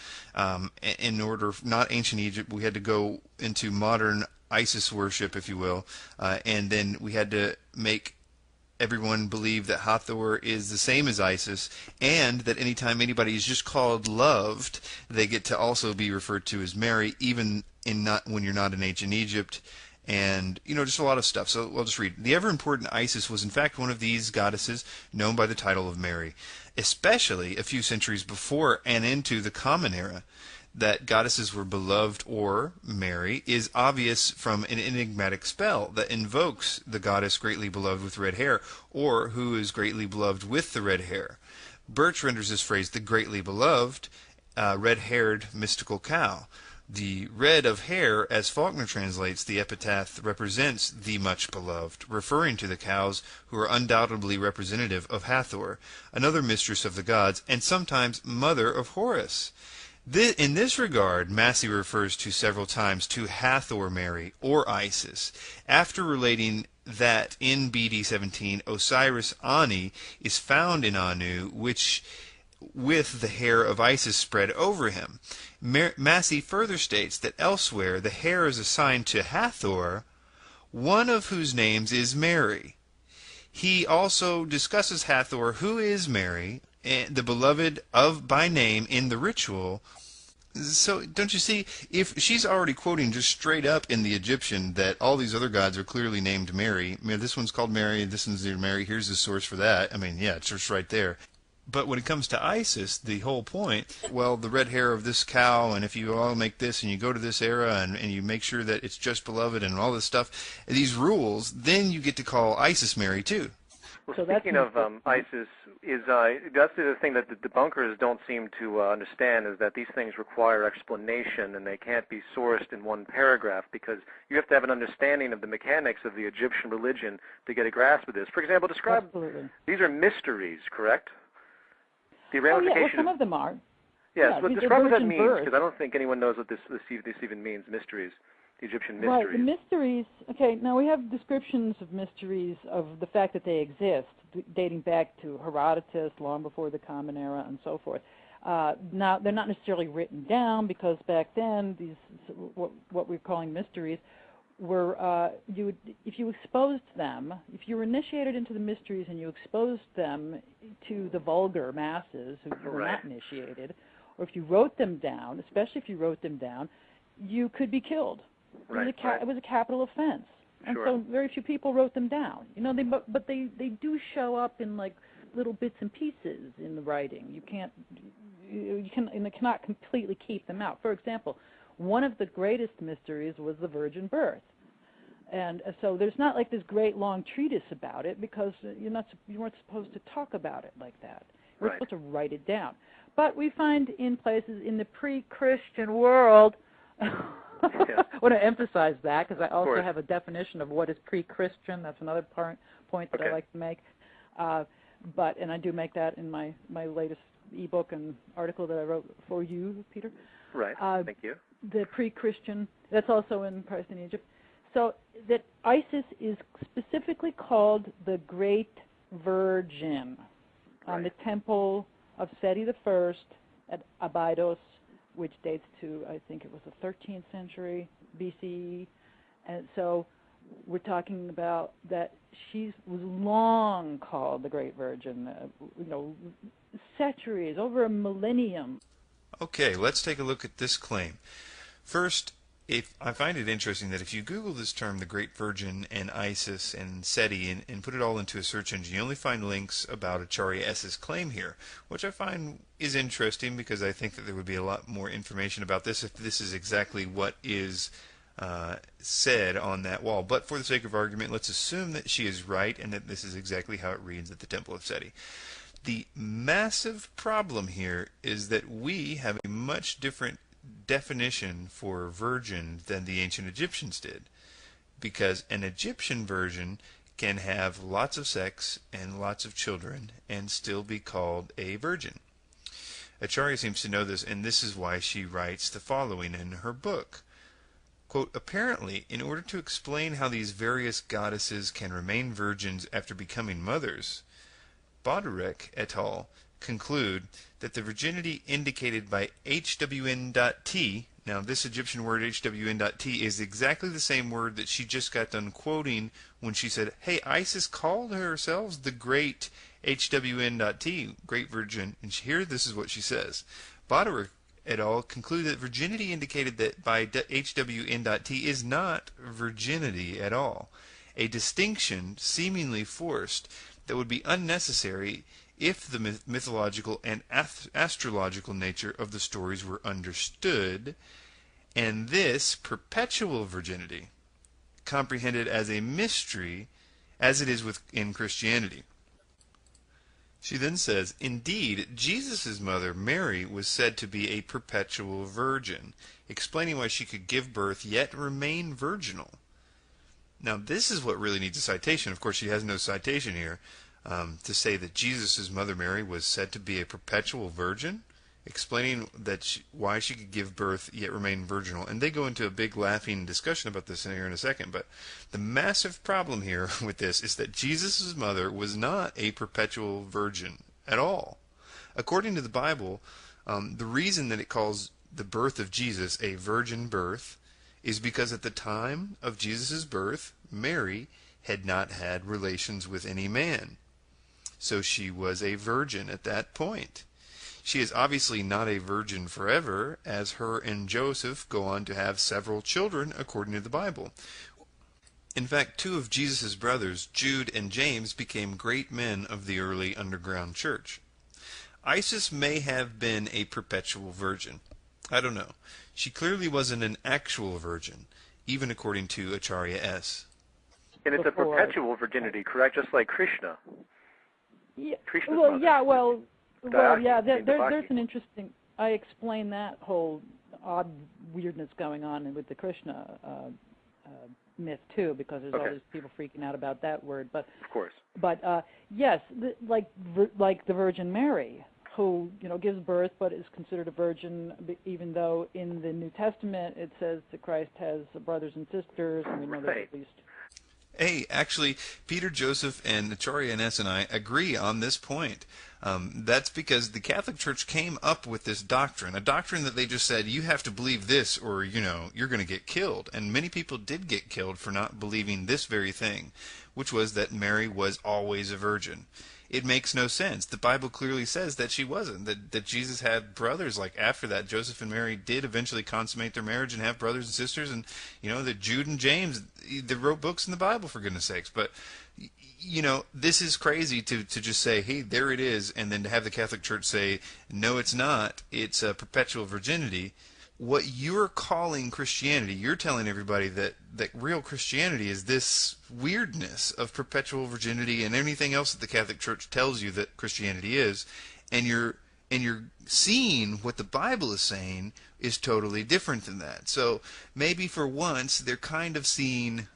In order, not ancient Egypt, we had to go into modern Isis worship, if you will, and then we had to make everyone believe that Hathor is the same as Isis, and that anytime anybody is just called loved, they get to also be referred to as Mary, even when you're not in ancient Egypt, and just a lot of stuff. So I'll just read. The ever-important Isis was in fact one of these goddesses known by the title of Mary, especially a few centuries before and into the Common Era. That goddesses were beloved or Mary is obvious from an enigmatic spell that invokes the goddess greatly beloved with red hair, or who is greatly beloved with the red hair. Birch renders this phrase the greatly beloved, red-haired mystical cow. The red of hair, as Faulkner translates the epitaph, represents the much beloved, referring to the cows who are undoubtedly representative of Hathor, another mistress of the gods, and sometimes mother of Horus. In this regard, Massey refers to several times to Hathor Mary, or Isis, after relating that in BD 17 Osiris Ani is found in Anu, which with the hair of Isis spread over him. Massey further states that elsewhere the hair is assigned to Hathor, one of whose names is Mary. He also discusses Hathor, who is Mary, the beloved of by name in the ritual. So don't you see, if she's already quoting just straight up in the Egyptian that all these other gods are clearly named Mary, this one's called Mary, this one's named Mary, here's the source for that. Yeah, it's just right there. But when it comes to Isis, the whole point, well, the red hair of this cow, and if you all make this, and you go to this era, and you make sure that it's just beloved, and all this stuff, these rules, then you get to call Isis Mary, too. Well, so speaking of Isis, that's the thing that the debunkers don't seem to understand, is that these things require explanation, and they can't be sourced in one paragraph, because you have to have an understanding of the mechanics of the Egyptian religion to get a grasp of this. For example, describe, these are mysteries, correct? The ramifications. Well, some of them are. Yes, but describe what that means, because I don't think anyone knows what this even means, mysteries, the Egyptian mysteries. Right, the mysteries, okay, now we have descriptions of mysteries of the fact that they exist, dating back to Herodotus, long before the Common Era, and so forth. Now, they're not necessarily written down, because back then, these what we're calling mysteries were, if you exposed them, if you were initiated into the mysteries and you exposed them to the vulgar masses who were not initiated, or if you wrote them down, especially if you wrote them down, you could be killed. It was a capital offense. And so very few people wrote them down. But they do show up in like little bits and pieces in the writing. You cannot completely keep them out. For example, one of the greatest mysteries was the virgin birth. And so there's not like this great long treatise about it, because you weren't supposed to talk about it like that. You were supposed to write it down. But we find in places in the pre-Christian world, I want to emphasize that, because I also have a definition of what is pre-Christian. That's another point that I like to make. And I do make that in my latest ebook and article that I wrote for you, Peter. Right. Thank you. The pre-Christian, that's also in Christ in Egypt. So that Isis is specifically called the Great Virgin on the temple of Seti I at Abydos, which dates to, I think it was the 13th century BCE. And so we're talking about that she was long called the Great Virgin, centuries, over a millennium. Okay, let's take a look at this claim. First, I find it interesting that if you Google this term, the Great Virgin and Isis and SETI, and put it all into a search engine, you only find links about Acharya S's claim here, which I find is interesting because I think that there would be a lot more information about this if this is exactly what is said on that wall. But for the sake of argument, let's assume that she is right and that this is exactly how it reads at the Temple of Seti. The massive problem here is that we have a much different definition for virgin than the ancient Egyptians did, because an Egyptian virgin can have lots of sex and lots of children and still be called a virgin. Acharya seems to know this, and this is why she writes the following in her book. Quote, apparently, in order to explain how these various goddesses can remain virgins after becoming mothers, Murdock et al. Conclude that the virginity indicated by HWN.T, now this Egyptian word HWN.T is exactly the same word that she just got done quoting when she said, hey, Isis called herself the great HWN.T, Great Virgin, and here this is what she says. Murdock et al. Conclude that virginity indicated that by HWN.T is not virginity at all, a distinction seemingly forced that would be unnecessary if the mythological and astrological nature of the stories were understood, and this perpetual virginity comprehended as a mystery as it is in Christianity. She then says, indeed, Jesus' mother, Mary, was said to be a perpetual virgin, explaining why she could give birth yet remain virginal. Now, this is what really needs a citation. Of course, she has no citation here to say that Jesus' mother, Mary, was said to be a perpetual virgin, explaining that why she could give birth yet remain virginal. And they go into a big laughing discussion about this here in a second. But the massive problem here with this is that Jesus' mother was not a perpetual virgin at all. According to the Bible, the reason that it calls the birth of Jesus a virgin birth is because at the time of Jesus' birth, Mary had not had relations with any man. So she was a virgin at that point. She is obviously not a virgin forever, as her and Joseph go on to have several children according to the Bible. In fact, two of Jesus' brothers, Jude and James, became great men of the early underground church. Isis may have been a perpetual virgin. I don't know. She clearly wasn't an actual virgin, even according to Acharya S. And it's a perpetual virginity, correct? Just like Krishna. Yeah. Krishna's Well, mother. yeah. Well, yeah. There's Devaki. an interesting. I explain that whole odd weirdness going on with the Krishna myth too, because there's all these people freaking out about that word. But Of course. But yes, like the Virgin Mary, who gives birth but is considered a virgin, even though in the New Testament it says that Christ has brothers and sisters, and we know that at least. Hey, actually, Peter, Joseph, and Acharya S and I agree on this point. That's because the Catholic Church came up with this doctrine, a doctrine that they just said, you have to believe this or, you're going to get killed. And many people did get killed for not believing this very thing, which was that Mary was always a virgin. It makes no sense. The Bible clearly says that she wasn't, that Jesus had brothers. Like after that, Joseph and Mary did eventually consummate their marriage and have brothers and sisters, and that Jude and James, they wrote books in the Bible, for goodness sakes. But this is crazy to just say, hey, there it is, and then to have the Catholic Church say, no, it's not, it's a perpetual virginity. What you're calling Christianity, you're telling everybody that real Christianity is this weirdness of perpetual virginity and anything else that the Catholic Church tells you that Christianity is, and you're seeing what the Bible is saying is totally different than that. So maybe for once they're kind of seeing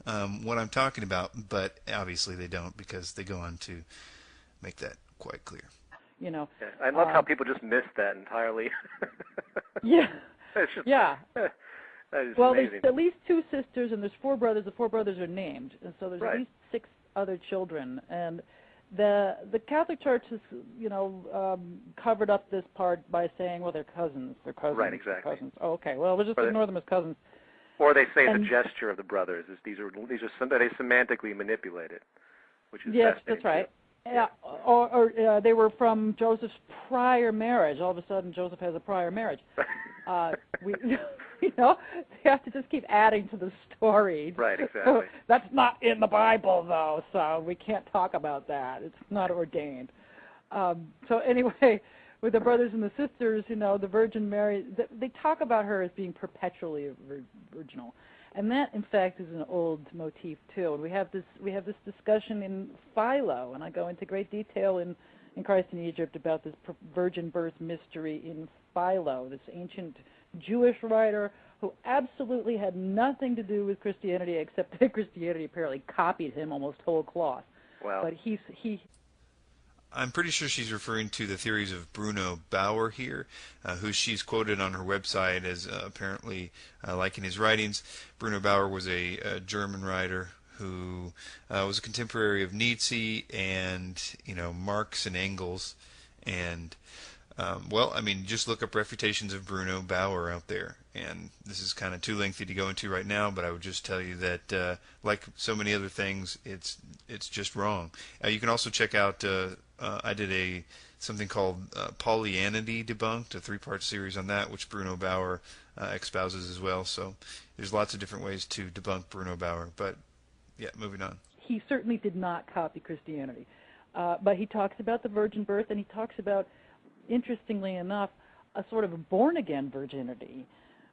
what I'm talking about, but obviously they don't, because they go on to make that quite clear. I love how people just miss that entirely. Yeah. Yeah. That is well, amazing. There's at least two sisters, and there's four brothers. The four brothers are named, and so there's at least 6 other children. And the Catholic Church has, covered up this part by saying, well, they're cousins. They're cousins. Right, exactly. They're cousins. Oh, okay. Well, we'll just ignore them as cousins. Or they say the gesture of the brothers is they semantically manipulate it, which is yes, that's right. Yeah, or they were from Joseph's prior marriage. All of a sudden, Joseph has a prior marriage. They have to just keep adding to the story. Right, exactly. That's not in the Bible, though, so we can't talk about that. It's not ordained. So anyway, with the brothers and the sisters, the Virgin Mary, they talk about her as being perpetually virginal. And that, in fact, is an old motif too. And we have this discussion in Philo, and I go into great detail in Christ in Egypt about this virgin birth mystery in Philo, this ancient Jewish writer who absolutely had nothing to do with Christianity, except that Christianity apparently copied him almost whole cloth. Wow. But I'm pretty sure she's referring to the theories of Bruno Bauer here, who she's quoted on her website as apparently liking his writings. Bruno Bauer was a German writer who was a contemporary of Nietzsche and Marx and Engels, and just look up refutations of Bruno Bauer out there. And this is kind of too lengthy to go into right now, but I would just tell you that, like so many other things, it's just wrong. You can also check out. I did something called Pollyanity Debunked, a 3-part series on that, which Bruno Bauer espouses as well. So there's lots of different ways to debunk Bruno Bauer. But yeah, moving on. He certainly did not copy Christianity, but he talks about the virgin birth, and he talks about, interestingly enough, a sort of born-again virginity,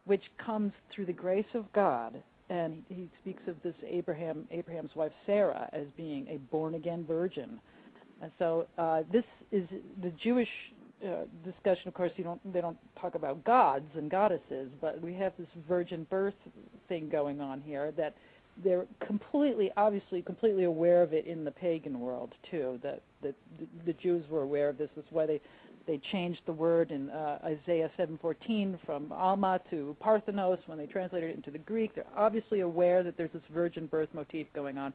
which comes through the grace of God. And he speaks of this Abraham's wife Sarah as being a born-again virgin. And so this is the Jewish discussion. Of course, they don't talk about gods and goddesses, but we have this virgin birth thing going on here that they're obviously completely aware of it in the pagan world too. That the Jews were aware of this. That's why they changed the word in Isaiah 7:14 from Alma to Parthenos when they translated it into the Greek. They're obviously aware that there's this virgin birth motif going on.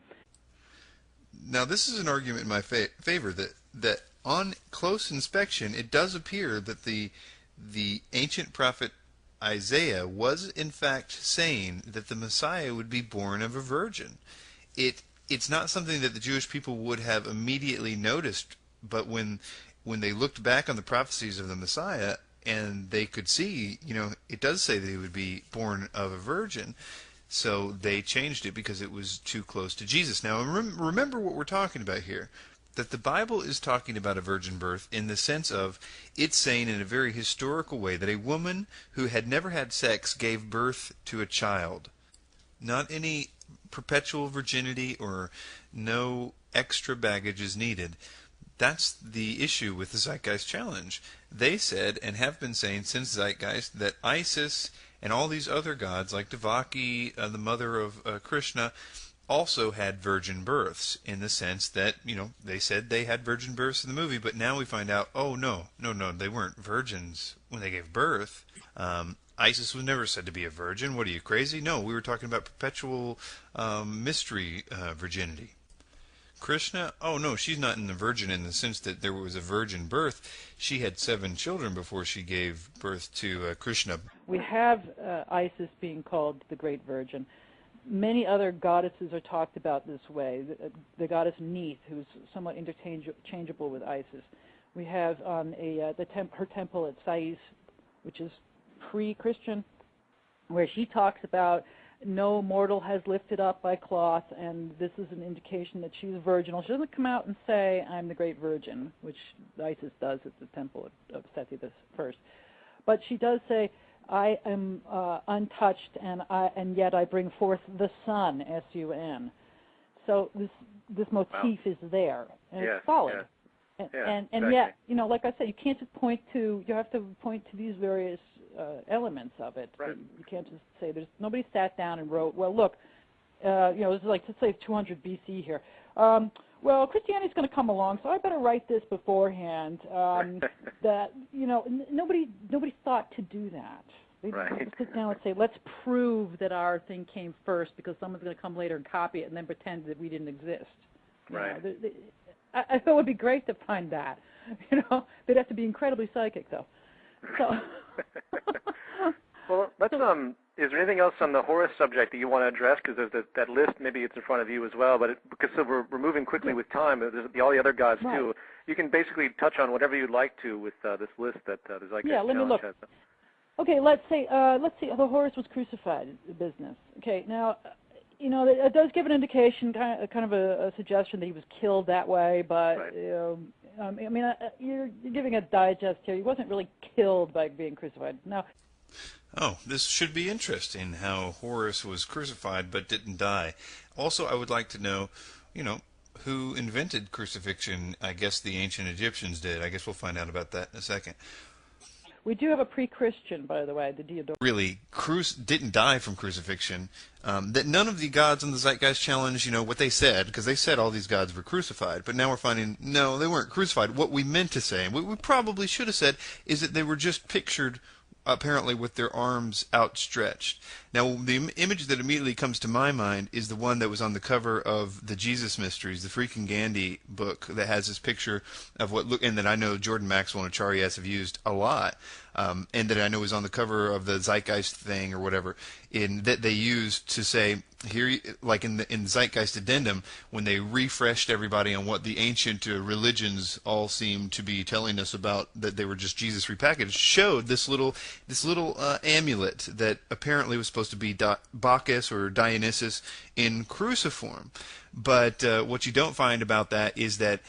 Now, this is an argument in my favor that on close inspection, it does appear that the ancient prophet Isaiah was in fact saying that the Messiah would be born of a virgin. It's not something that the Jewish people would have immediately noticed, but when they looked back on the prophecies of the Messiah and they could see, it does say that he would be born of a virgin. So they changed it because it was too close to Jesus. Now, remember what we're talking about here, that the Bible is talking about a virgin birth in the sense of it's saying in a very historical way that a woman who had never had sex gave birth to a child. Not any perpetual virginity or no extra baggage is needed. That's the issue with the Zeitgeist Challenge. They said, and have been saying since Zeitgeist, that Isis and all these other gods, like Devaki, the mother of Krishna, also had virgin births, in the sense that, they said they had virgin births in the movie, but now we find out, oh, no, they weren't virgins when they gave birth. Isis was never said to be a virgin. What are you, crazy? No, we were talking about perpetual mystery virginity. Krishna, oh no, she's not in the virgin in the sense that there was a virgin birth. She had 7 children before she gave birth to Krishna. We have Isis being called the Great Virgin. Many other goddesses are talked about this way. The goddess Neith, who's somewhat interchangeable with Isis. We have her temple at Sais, which is pre-Christian, where she talks about no mortal has lifted up by cloth, and this is an indication that she's virginal. She doesn't come out and say, I'm the Great Virgin, which Isis does at the temple of Seti I. But she does say, I am untouched, and yet I bring forth the sun, S-U-N. So this motif is there, and it's solid. Yeah. And yet, like I said, you can't just you have to point to these various elements of it. Right. You can't just say nobody sat down and wrote, well, look, this is like, let's say 200 BC here. Well, Christianity's going to come along, so I better write this beforehand. That nobody thought to do that. They just sit down and say, let's prove that our thing came first because someone's going to come later and copy it and then pretend that we didn't exist. Right. I thought it would be great to find that. They'd have to be incredibly psychic, though. So. Well, let's is there anything else on the Horus subject that you want to address? Because there's that list, maybe it's in front of you as well, but because we're moving quickly with time, there's all the other gods too. You can basically touch on whatever you'd like to with this list that the Zeitgeist Challenge has. Okay, let's see, the Horus was crucified business. Okay, now, it does give an indication, kind of a suggestion that he was killed that way, but, you're giving a digest here. He wasn't really killed by being crucified. Now, oh, this should be interesting, how Horus was crucified but didn't die. Also, I would like to know, who invented crucifixion. I guess the ancient Egyptians did. I guess we'll find out about that in a second. We do have a pre-Christian, by the way, the Diodorus. Really, didn't die from crucifixion. That none of the gods in the Zeitgeist Challenge, what they said, because they said all these gods were crucified, but now we're finding, no, they weren't crucified. What we meant to say, and what we probably should have said, is that they were just pictured, apparently, with their arms outstretched. Now, the image that immediately comes to my mind is the one that was on the cover of the Jesus Mysteries, the Freakin' Gandhi book, that has this picture of and that I know Jordan Maxwell and Acharya S have used a lot, and that I know is on the cover of the Zeitgeist thing or whatever, that they used to say, here, like in Zeitgeist Addendum, when they refreshed everybody on what the ancient religions all seemed to be telling us about, that they were just Jesus repackaged, showed this little amulet that apparently was supposed to be Bacchus or Dionysus in cruciform. But what you don't find about that is that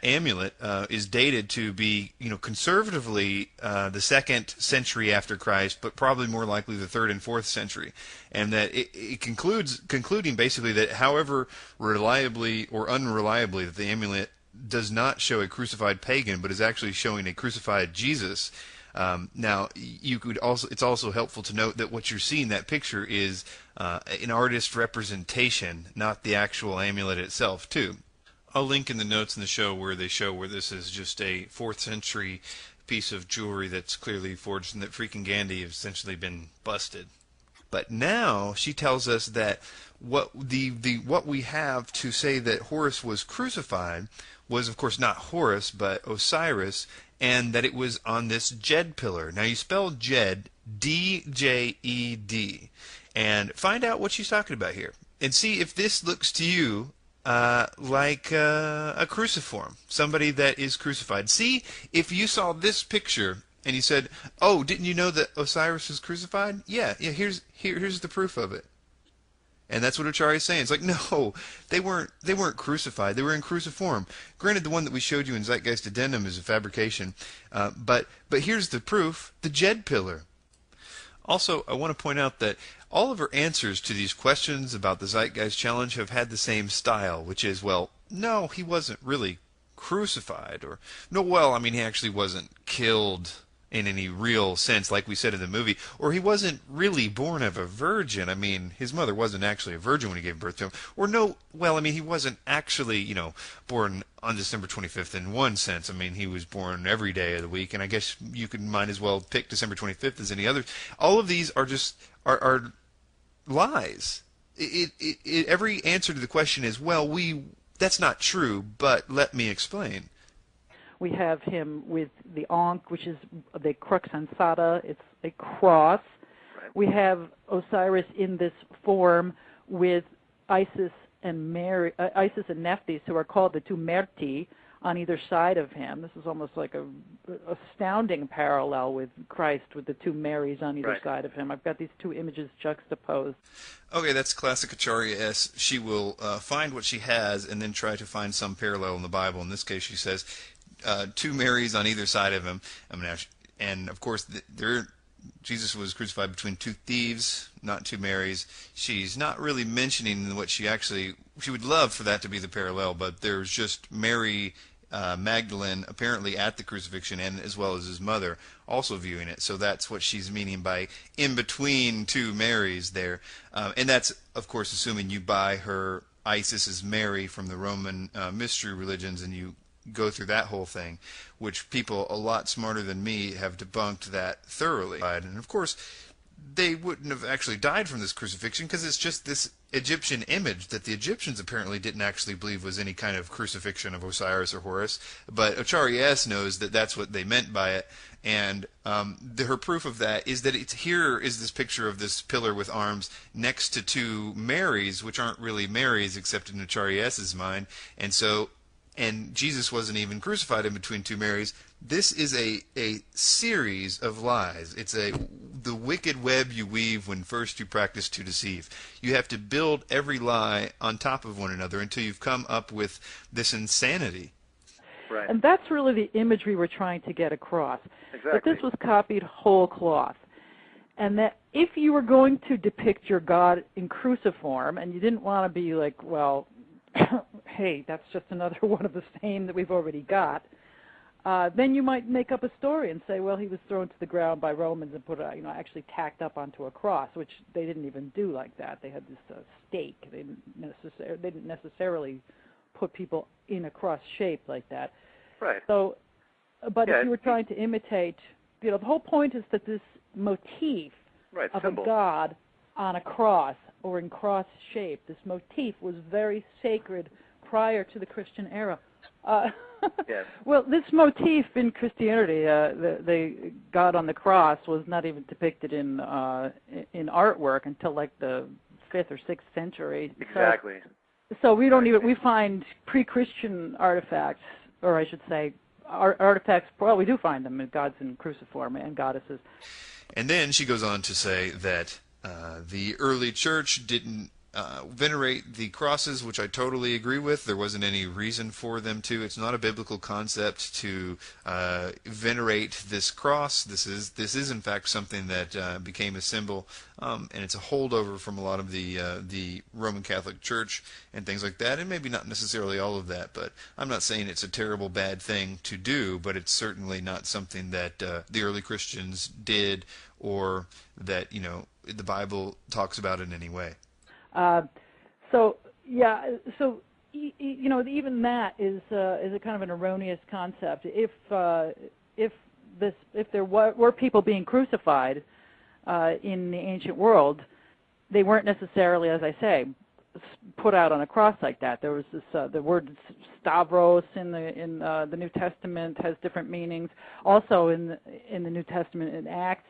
amulet is dated to be, conservatively the 2nd century after Christ, but probably more likely the 3rd and 4th century, and that it concluding basically that however reliably or unreliably that the amulet does not show a crucified pagan, but is actually showing a crucified Jesus. Now, it's also helpful to note that what you're seeing, that picture, is an artist representation, not the actual amulet itself, too. I'll link in the notes in the show where they show where this is just a 4th century piece of jewelry that's clearly forged, and that Freakin' Gandhi has essentially been busted. But now she tells us that what we have to say that Horus was crucified was, of course, not Horus, but Osiris, and that it was on this Jed pillar. Now, you spell Jed, D-J-E-D, and find out what she's talking about here, and see if this looks to you like a cruciform, somebody that is crucified. See if you saw this picture and you said, "Oh, didn't you know that Osiris was crucified?" Yeah. Here's the proof of it. And that's what Acharya is saying. It's like, no, they weren't crucified. They were in cruciform. Granted, the one that we showed you in Zeitgeist Addendum is a fabrication, but here's the proof: the Jed pillar. Also, I want to point out that all of her answers to these questions about the Zeitgeist Challenge have had the same style, which is, well, no, he wasn't really crucified, or no, well, I mean, he actually wasn't killed in any real sense, like we said in the movie, or he wasn't really born of a virgin. I mean, his mother wasn't actually a virgin when he gave birth to him. Or no, well, I mean, he wasn't actually, born on December 25th in one sense. I mean, he was born every day of the week, and I guess you might as well pick December 25th as any other. All of these are just are lies. Every answer to the question is, well, that's not true, but let me explain. We have him with the Ankh, which is the crux ansata. It's a cross. Right. We have Osiris in this form with Isis and Nephthys, who are called the two Merti, on either side of him. This is almost like a astounding parallel with Christ, with the two Marys on either side of him. I've got these two images juxtaposed. Okay, that's classic Acharya S. She will find what she has and then try to find some parallel in the Bible. In this case, she says, two Marys on either side of him. And of course, Jesus was crucified between two thieves, not two Marys. She's not really mentioning what she would love for that to be the parallel, but there's just Mary Magdalene apparently at the crucifixion, and as well as his mother also viewing it. So that's what she's meaning by in between two Marys there. And that's, of course, assuming you buy her Isis as Mary from the Roman mystery religions, and you go through that whole thing, which people a lot smarter than me have debunked that thoroughly. And of course, they wouldn't have actually died from this crucifixion, because it's just this Egyptian image that the Egyptians apparently didn't actually believe was any kind of crucifixion of Osiris or Horus, but Acharya S knows that that's what they meant by it, and her proof of that is that here is this picture of this pillar with arms next to two Marys, which aren't really Marys except in Acharya S's mind, and Jesus wasn't even crucified in between two Marys. This is a series of lies. It's the wicked web you weave when first you practice to deceive. You have to build every lie on top of one another until you've come up with this insanity. Right. And that's really the imagery we're trying to get across. Exactly. That this was copied whole cloth. And that if you were going to depict your God in cruciform, and you didn't want to be like, well, hey, that's just another one of the same that we've already got, then you might make up a story and say, well, he was thrown to the ground by Romans and put, actually tacked up onto a cross, which they didn't even do like that. They had this stake. They didn't necessarily put people in a cross shape like that. Right. So, but if you were trying to imitate, the whole point is that this motif of symbol. a God on a cross or in cross shape, this motif was very sacred prior to the Christian era. Yes. Well, this motif in Christianity, the God on the cross, was not even depicted in artwork until like the 5th or 6th century. Exactly. So we don't even, we find pre-Christian artifacts, or I should say artifacts, well, we do find them in gods in cruciform and goddesses. And then she goes on to say that the early church didn't venerate the crosses, which I totally agree with. There wasn't any reason for them to. It's not a biblical concept to venerate this cross. This is in fact something that became a symbol, and it's a holdover from a lot of the Roman Catholic Church and things like that, and maybe not necessarily all of that, but I'm not saying it's a terrible bad thing to do, but it's certainly not something that the early Christians did or that the Bible talks about in any way. Even that is a kind of an erroneous concept. If there were people being crucified in the ancient world, they weren't necessarily, as I say, put out on a cross like that. There was this the word Stavros in the New Testament has different meanings. Also in the New Testament in Acts,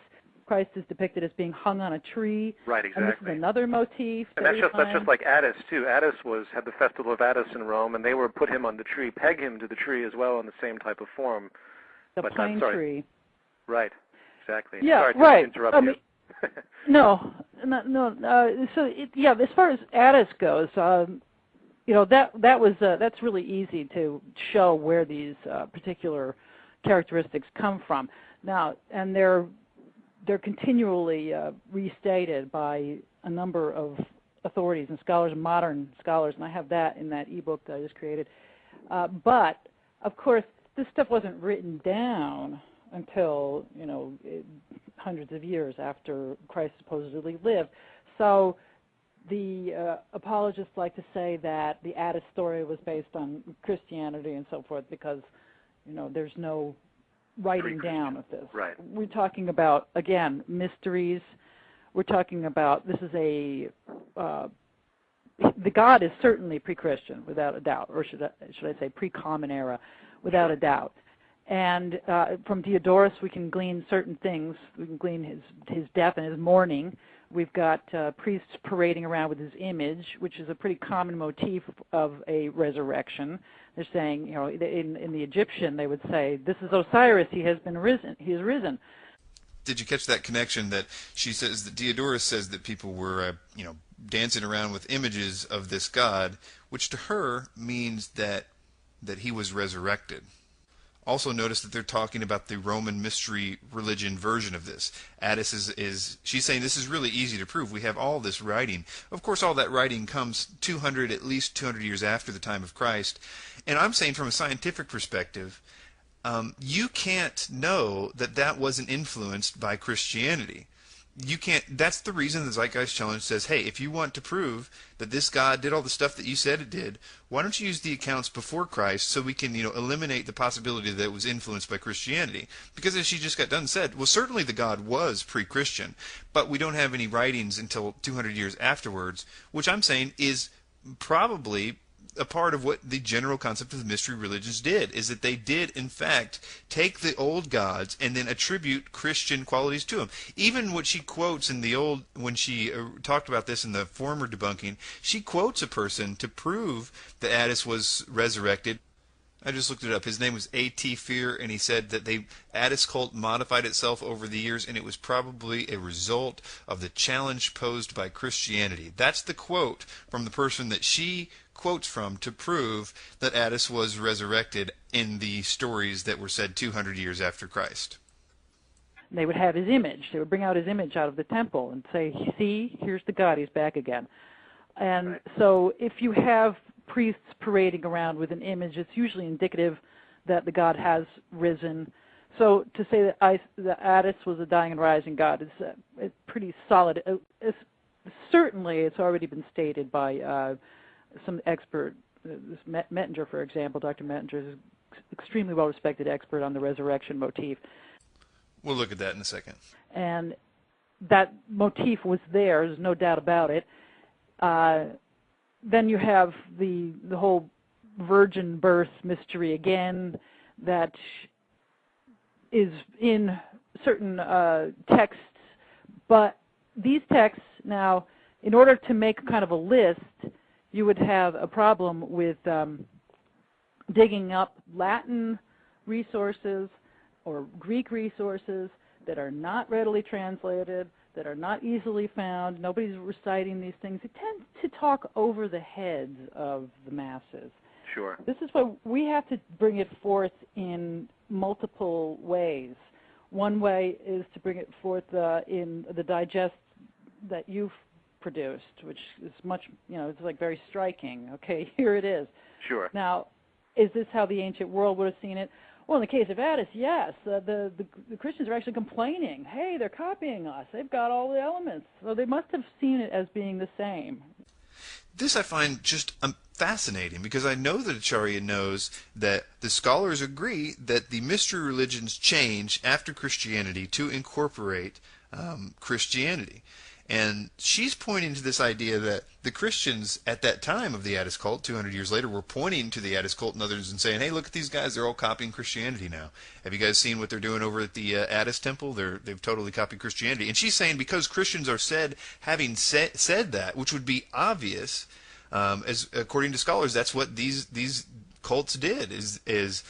Christ is depicted as being hung on a tree. Right, exactly. And this is another motif. And that's just like Attis too. Attis had the festival of Attis in Rome, and they were put him on the tree, peg him to the tree as well in the same type of form. The pine tree. Right, exactly. Yeah, sorry to right. interrupt you. No. As far as Attis goes, that's really easy to show where these particular characteristics come from. Now, and they're continually restated by a number of authorities and scholars, modern scholars, and I have that in that ebook that I just created. But, of course, this stuff wasn't written down until, hundreds of years after Christ supposedly lived. So the apologists like to say that the Attis story was based on Christianity and so forth because, there's no writing down of this. Right. We're talking about, again, mysteries. We're talking about, this is the God is certainly pre-Christian, without a doubt, or should I say pre-Common Era, without a doubt. And from Diodorus we can glean certain things. We can glean his death and his mourning. We've got priests parading around with his image, which is a pretty common motif of a resurrection. They're saying, in the Egyptian, they would say, "This is Osiris. He has been risen. He is risen." Did you catch that connection that she says that Diodorus says that people were, dancing around with images of this god, which to her means that he was resurrected. Also notice that they're talking about the Roman mystery religion version of this. Attis she's saying this is really easy to prove. We have all this writing. Of course, all that writing comes at least 200 years after the time of Christ. And I'm saying from a scientific perspective, you can't know that wasn't influenced by Christianity. you can't. That's the reason the Zeitgeist Challenge says, hey, if you want to prove that this God did all the stuff that you said it did, why don't you use the accounts before Christ so we can, eliminate the possibility that it was influenced by Christianity? Because as she just got done said, well, certainly the God was pre-Christian, but we don't have any writings until 200 years afterwards, which I'm saying is probably a part of what the general concept of the mystery religions did, is that they did, in fact, take the old gods and then attribute Christian qualities to them. Even what she quotes in the old, when she talked about this in the former debunking, she quotes a person to prove that Attis was resurrected. I just looked it up. His name was A.T. Fear, and he said that the Attis cult modified itself over the years, and it was probably a result of the challenge posed by Christianity. That's the quote from the person that she quotes from to prove that Attis was resurrected in the stories that were said 200 years after Christ. They would have his image. They would bring out his image out of the temple and say, see, here's the God, he's back again. And Right. so if you have priests parading around with an image, it's usually indicative that the God has risen. So to say that Attis was a dying and rising God is pretty solid. Certainly it's already been stated by some expert, this Mettinger, for example. Dr. Mettinger is an extremely well-respected expert on the resurrection motif. We'll look at that in a second. And that motif was there, there's no doubt about it. Then you have the whole virgin birth mystery again that is in certain texts, but these texts now, in order to make kind of a list, you would have a problem with digging up Latin resources or Greek resources that are not readily translated, that are not easily found. Nobody's reciting these things. It tends to talk over the heads of the masses. Sure. This is why we have to bring it forth in multiple ways. One way is to bring it forth in the digest that you've produced, which is much, it's like very striking. Okay, here it is. Sure. Now, is this how the ancient world would have seen it? Well, in the case of Attis, yes. The Christians are actually complaining. Hey, they're copying us. They've got all the elements. So they must have seen it as being the same. This I find just fascinating, because I know that Acharya knows that the scholars agree that the mystery religions change after Christianity to incorporate Christianity. And she's pointing to this idea that the Christians at that time of the Attis cult, 200 years later, were pointing to the Attis cult and others and saying, hey, look at these guys, they're all copying Christianity now. Have you guys seen what they're doing over at the Attis temple? They've totally copied Christianity. And she's saying because Christians are having said that, which would be obvious, as according to scholars, that's what these cults did, is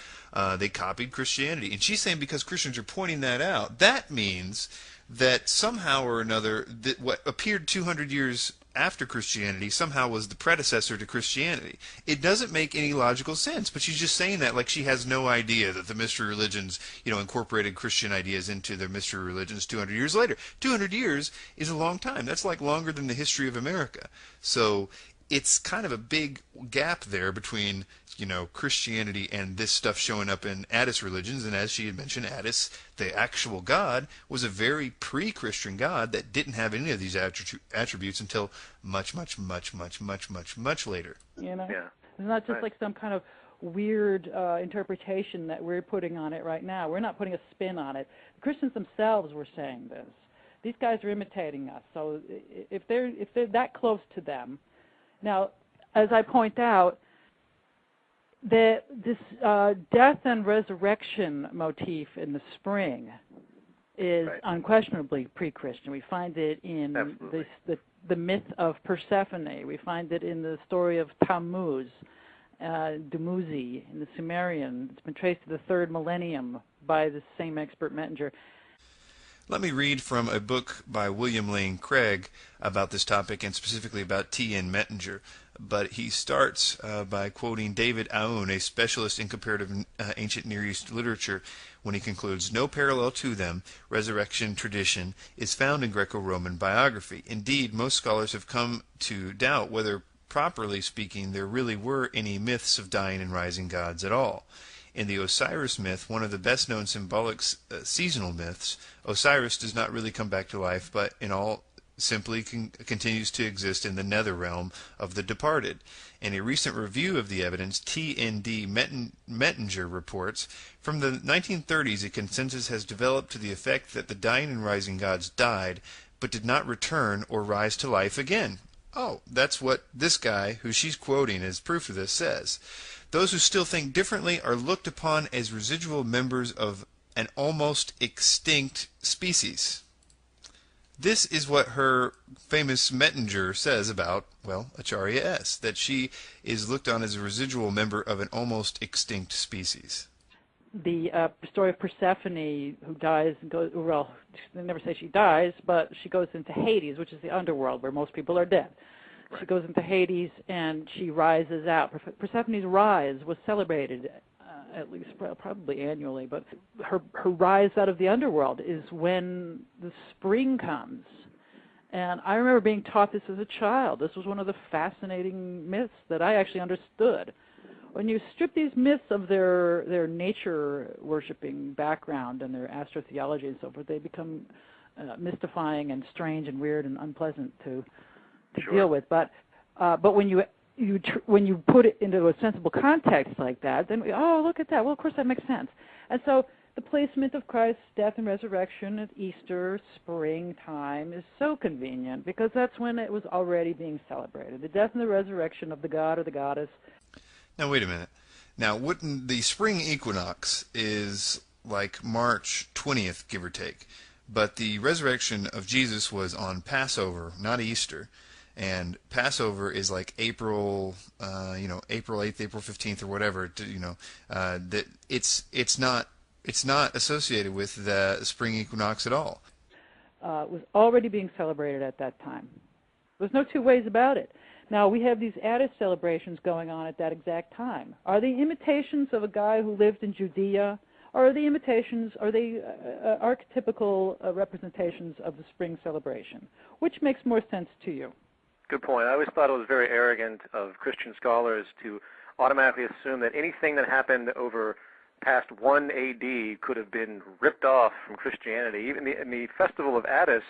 they copied Christianity. And she's saying because Christians are pointing that out, that means that somehow or another, that what appeared 200 years after Christianity somehow was the predecessor to Christianity. It doesn't make any logical sense, but she's just saying that like she has no idea that the mystery religions, incorporated Christian ideas into their mystery religions 200 years later. 200 years is a long time. That's like longer than the history of America. So it's kind of a big gap there between, Christianity and this stuff showing up in Attis religions. And as she had mentioned, Attis, the actual God, was a very pre-Christian God that didn't have any of these attributes until much, much, much, much, much, much, much later. Yeah. It's not just like some kind of weird interpretation that we're putting on it right now. We're not putting a spin on it. The Christians themselves were saying this. These guys are imitating us. So if they're that close to them, now, as I point out, this death and resurrection motif in the spring is unquestionably pre-Christian. We find it in the myth of Persephone. We find it in the story of Tammuz, Dumuzi, in the Sumerian. It's been traced to the 3rd millennium by the same expert Mettinger. Let me read from a book by William Lane Craig about this topic, and specifically about T.N. Mettinger. But he starts by quoting David Aoun, a specialist in comparative ancient Near East literature, when he concludes, no parallel to them, resurrection tradition, is found in Greco-Roman biography. Indeed, most scholars have come to doubt whether, properly speaking, there really were any myths of dying and rising gods at all. In the Osiris myth, one of the best-known symbolic seasonal myths, Osiris does not really come back to life, but in all simply continues to exist in the nether realm of the departed. In a recent review of the evidence, T.N.D. Mettinger reports, from the 1930s a consensus has developed to the effect that the dying and rising gods died, but did not return or rise to life again. Oh, that's what this guy, who she's quoting as proof of this, says. Those who still think differently are looked upon as residual members of an almost extinct species. This is what her famous Mettinger says about, well, Acharya S, that she is looked on as a residual member of an almost extinct species. The story of Persephone, who dies and goes, well, they never say she dies, but she goes into Hades, which is the underworld where most people are dead. Right. She goes into Hades and she rises out. Persephone's rise was celebrated at least probably annually, but her rise out of the underworld is when the spring comes. And I remember being taught this as a child. This was one of the fascinating myths that I actually understood. When you strip these myths of their nature-worshipping background and their astrotheology and so forth, they become mystifying and strange and weird and unpleasant to deal with. But when you put it into a sensible context like that, then oh, look at that. Well, of course that makes sense. And so the placement of Christ's death and resurrection at Easter, springtime, is so convenient because that's when it was already being celebrated. The death and the resurrection of the god or the goddess. Now, wait a minute. Now, wouldn't the spring equinox is like March 20th, give or take, but the resurrection of Jesus was on Passover, not Easter. And Passover is like April 8th, April 15th, or whatever. That it's not associated with the spring equinox at all. It was already being celebrated at that time. There's no two ways about it. Now we have these Attis celebrations going on at that exact time. Are they imitations of a guy who lived in Judea, or are they archetypical representations of the spring celebration? Which makes more sense to you? Good point. I always thought it was very arrogant of Christian scholars to automatically assume that anything that happened over past 1 AD could have been ripped off from Christianity. Even in the Festival of Attis,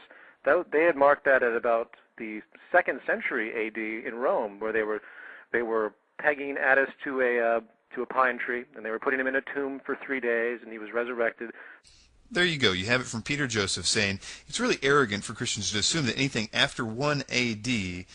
they had marked that at about the 2nd century AD in Rome, where they were pegging Attis to a pine tree, and they were putting him in a tomb for 3 days, and he was resurrected. There you go. You have it from Peter Joseph saying it's really arrogant for Christians to assume that anything after 1 AD,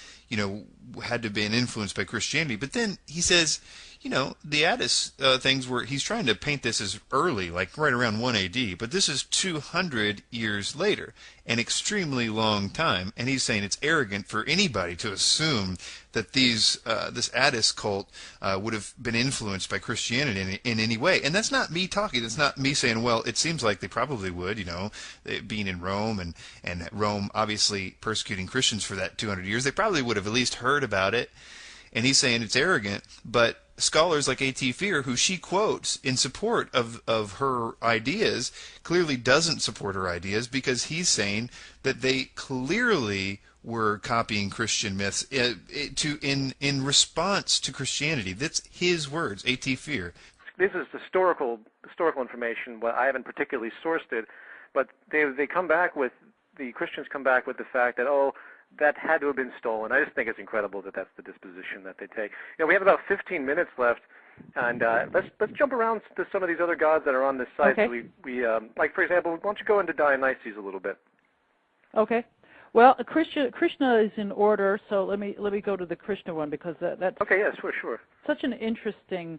had to have been influenced by Christianity. But then he says, the Attis things where he's trying to paint this as early, like right around 1 AD, but this is 200 years later, an extremely long time, and he's saying it's arrogant for anybody to assume that this Attis cult would have been influenced by Christianity in any way. And that's not me talking. That's not me saying, well, it seems like they probably would, being in Rome and Rome obviously persecuting Christians for that 200 years. They probably would have at least heard about it. And he's saying it's arrogant, but scholars like A.T. Fear, who she quotes in support of her ideas, clearly doesn't support her ideas because he's saying that they clearly were copying Christian myths in response to Christianity. That's his words, A.T. Fear. This is historical information. Well, I haven't particularly sourced it, but they come back with the Christians come back with the fact that that had to have been stolen. I just think it's incredible that that's the disposition that they take. We have about 15 minutes left, and let's jump around to some of these other gods that are on this site. Okay. So we like, for example, why don't you go into Dionysus a little bit? Okay. Well, Krishna is in order, so let me go to the Krishna one because that's okay. Yeah, sure. Such an interesting.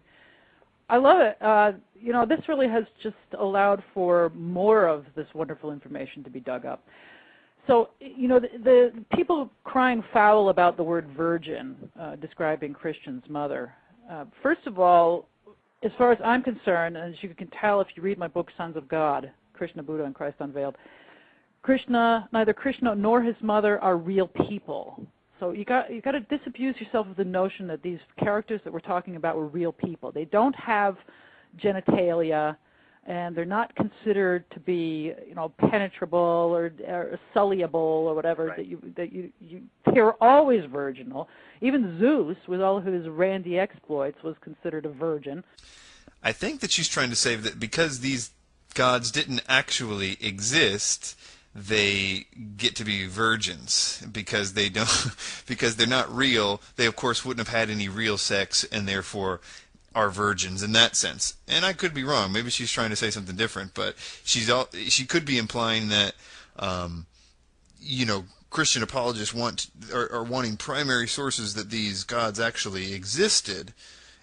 I love it. This really has just allowed for more of this wonderful information to be dug up. So, the people crying foul about the word virgin, describing Christian's mother. First of all, as far as I'm concerned, as you can tell if you read my book, Sons of God, Krishna, Buddha, and Christ Unveiled, neither Krishna nor his mother are real people. So you got to disabuse yourself of the notion that these characters that we're talking about were real people. They don't have genitalia, and they're not considered to be, penetrable or sullyable or whatever. Right. They're always virginal. Even Zeus, with all of his randy exploits, was considered a virgin. I think that she's trying to say that because these gods didn't actually exist, they get to be virgins because they don't because they're not real. They of course wouldn't have had any real sex and therefore are virgins in that sense. And I could be wrong. Maybe she's trying to say something different, but she could be implying that Christian apologists are wanting primary sources that these gods actually existed,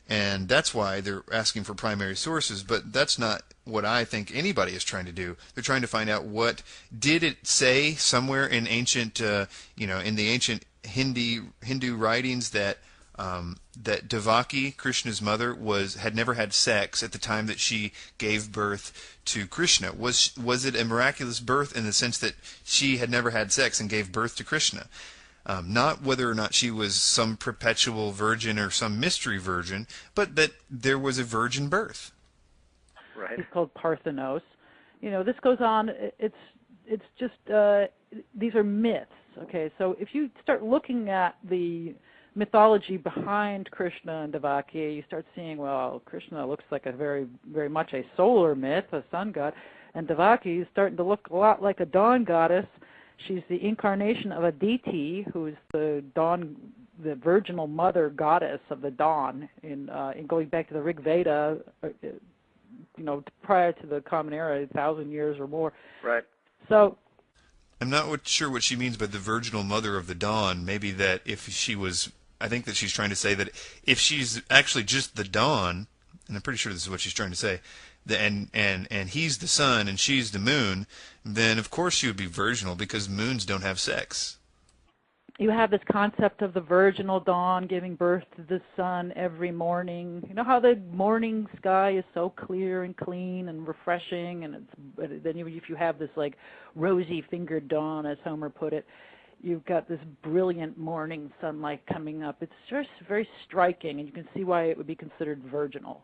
and that's why they're asking for primary sources. But that's not what I think anybody is trying to do. They're trying to find out what did it say somewhere in ancient, in the ancient Hindu writings that that Devaki, Krishna's mother, had never had sex at the time that she gave birth to Krishna. Was it a miraculous birth in the sense that she had never had sex and gave birth to Krishna? Not whether or not she was some perpetual virgin or some mystery virgin, but that there was a virgin birth. Right. It's called Parthenos. This goes on. It's just these are myths. Okay, so if you start looking at the mythology behind Krishna and Devaki, you start seeing, well, Krishna looks like a very, very much a solar myth, a sun god, and Devaki is starting to look a lot like a dawn goddess. She's the incarnation of Aditi, who's the virginal mother goddess of the dawn. In going back to the Rig Veda, prior to the Common Era, 1,000 years or more. Right. So I'm not sure what she means by the virginal mother of the dawn. Maybe that if she was, I think that she's trying to say that if she's actually just the dawn, and I'm pretty sure this is what she's trying to say, and he's the sun and she's the moon, then of course she would be virginal because moons don't have sex. You have this concept of the virginal dawn giving birth to the sun every morning. You know how the morning sky is so clear and clean and refreshing, and then if you have this like rosy-fingered dawn, as Homer put it, you've got this brilliant morning sunlight coming up. It's just very striking, and you can see why it would be considered virginal.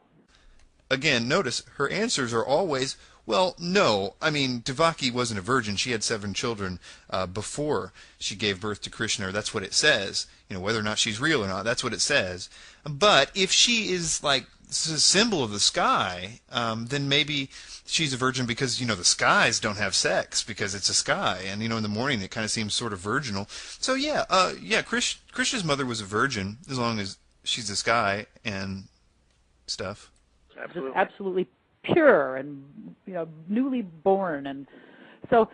Again, notice her answers are always, well, no. I mean, Devaki wasn't a virgin. She had 7 children before she gave birth to Krishna. That's what it says. Whether or not she's real or not, that's what it says. But if she is like a symbol of the sky, then maybe she's a virgin because, the skies don't have sex because it's a sky. And, in the morning it kind of seems sort of virginal. So, Krishna's mother was a virgin as long as she's a sky and stuff. Absolutely. Just absolutely pure and newly born, and so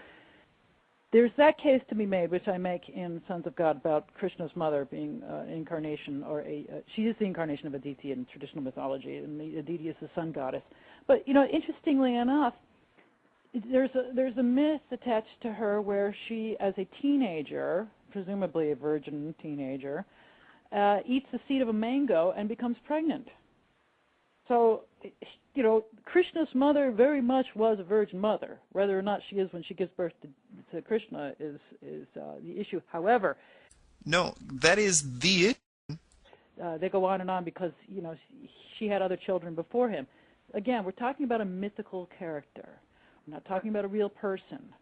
there's that case to be made, which I make in Sons of God, about Krishna's mother being an incarnation, or she is the incarnation of Aditi in traditional mythology, and Aditi is the sun goddess. But interestingly enough, there's a myth attached to her where she, as a teenager, presumably a virgin teenager, eats the seed of a mango and becomes pregnant. So, Krishna's mother very much was a virgin mother. Whether or not she is when she gives birth to Krishna is the issue. However, no, that is the issue. They go on because she had other children before him. Again, we're talking about a mythical character. We're not talking about a real person,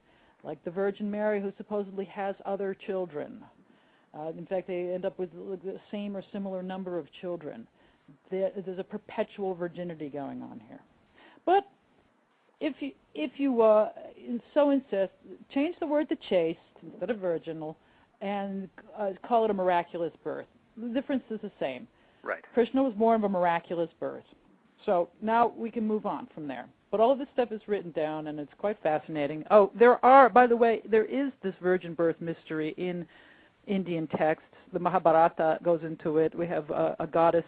like the Virgin Mary, who supposedly has other children. In fact, they end up with the same or similar number of children. There's a perpetual virginity going on here. But if you so insist, change the word to chaste instead of virginal, and call it a miraculous birth. The difference is the same. Right. Krishna was born of a miraculous birth. So now we can move on from there. But all of this stuff is written down, and it's quite fascinating. Oh, by the way, there is this virgin birth mystery in Indian texts. The Mahabharata goes into it. We have a goddess.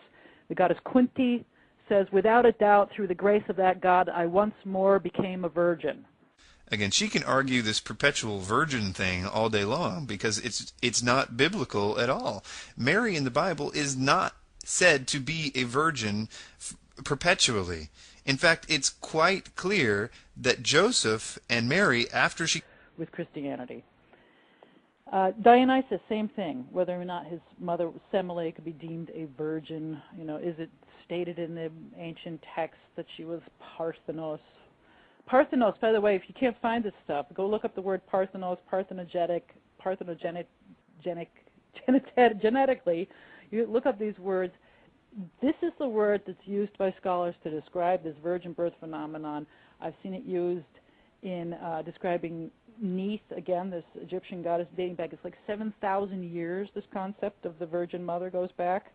The goddess Kunti says, "Without a doubt, through the grace of that god, I once more became a virgin." Again, she can argue this perpetual virgin thing all day long because it's not biblical at all. Mary in the Bible is not said to be a virgin perpetually. In fact, it's quite clear that Joseph and Mary, after she... With Christianity. Dionysus, same thing. Whether or not his mother Semele could be deemed a virgin, is it stated in the ancient texts that she was Parthenos? Parthenos, by the way, if you can't find this stuff, go look up the word Parthenos, genetically. You look up these words. This is the word that's used by scholars to describe this virgin birth phenomenon. I've seen it used in describing Neith, again, this Egyptian goddess dating back. It's like 7,000 years, this concept of the Virgin Mother goes back.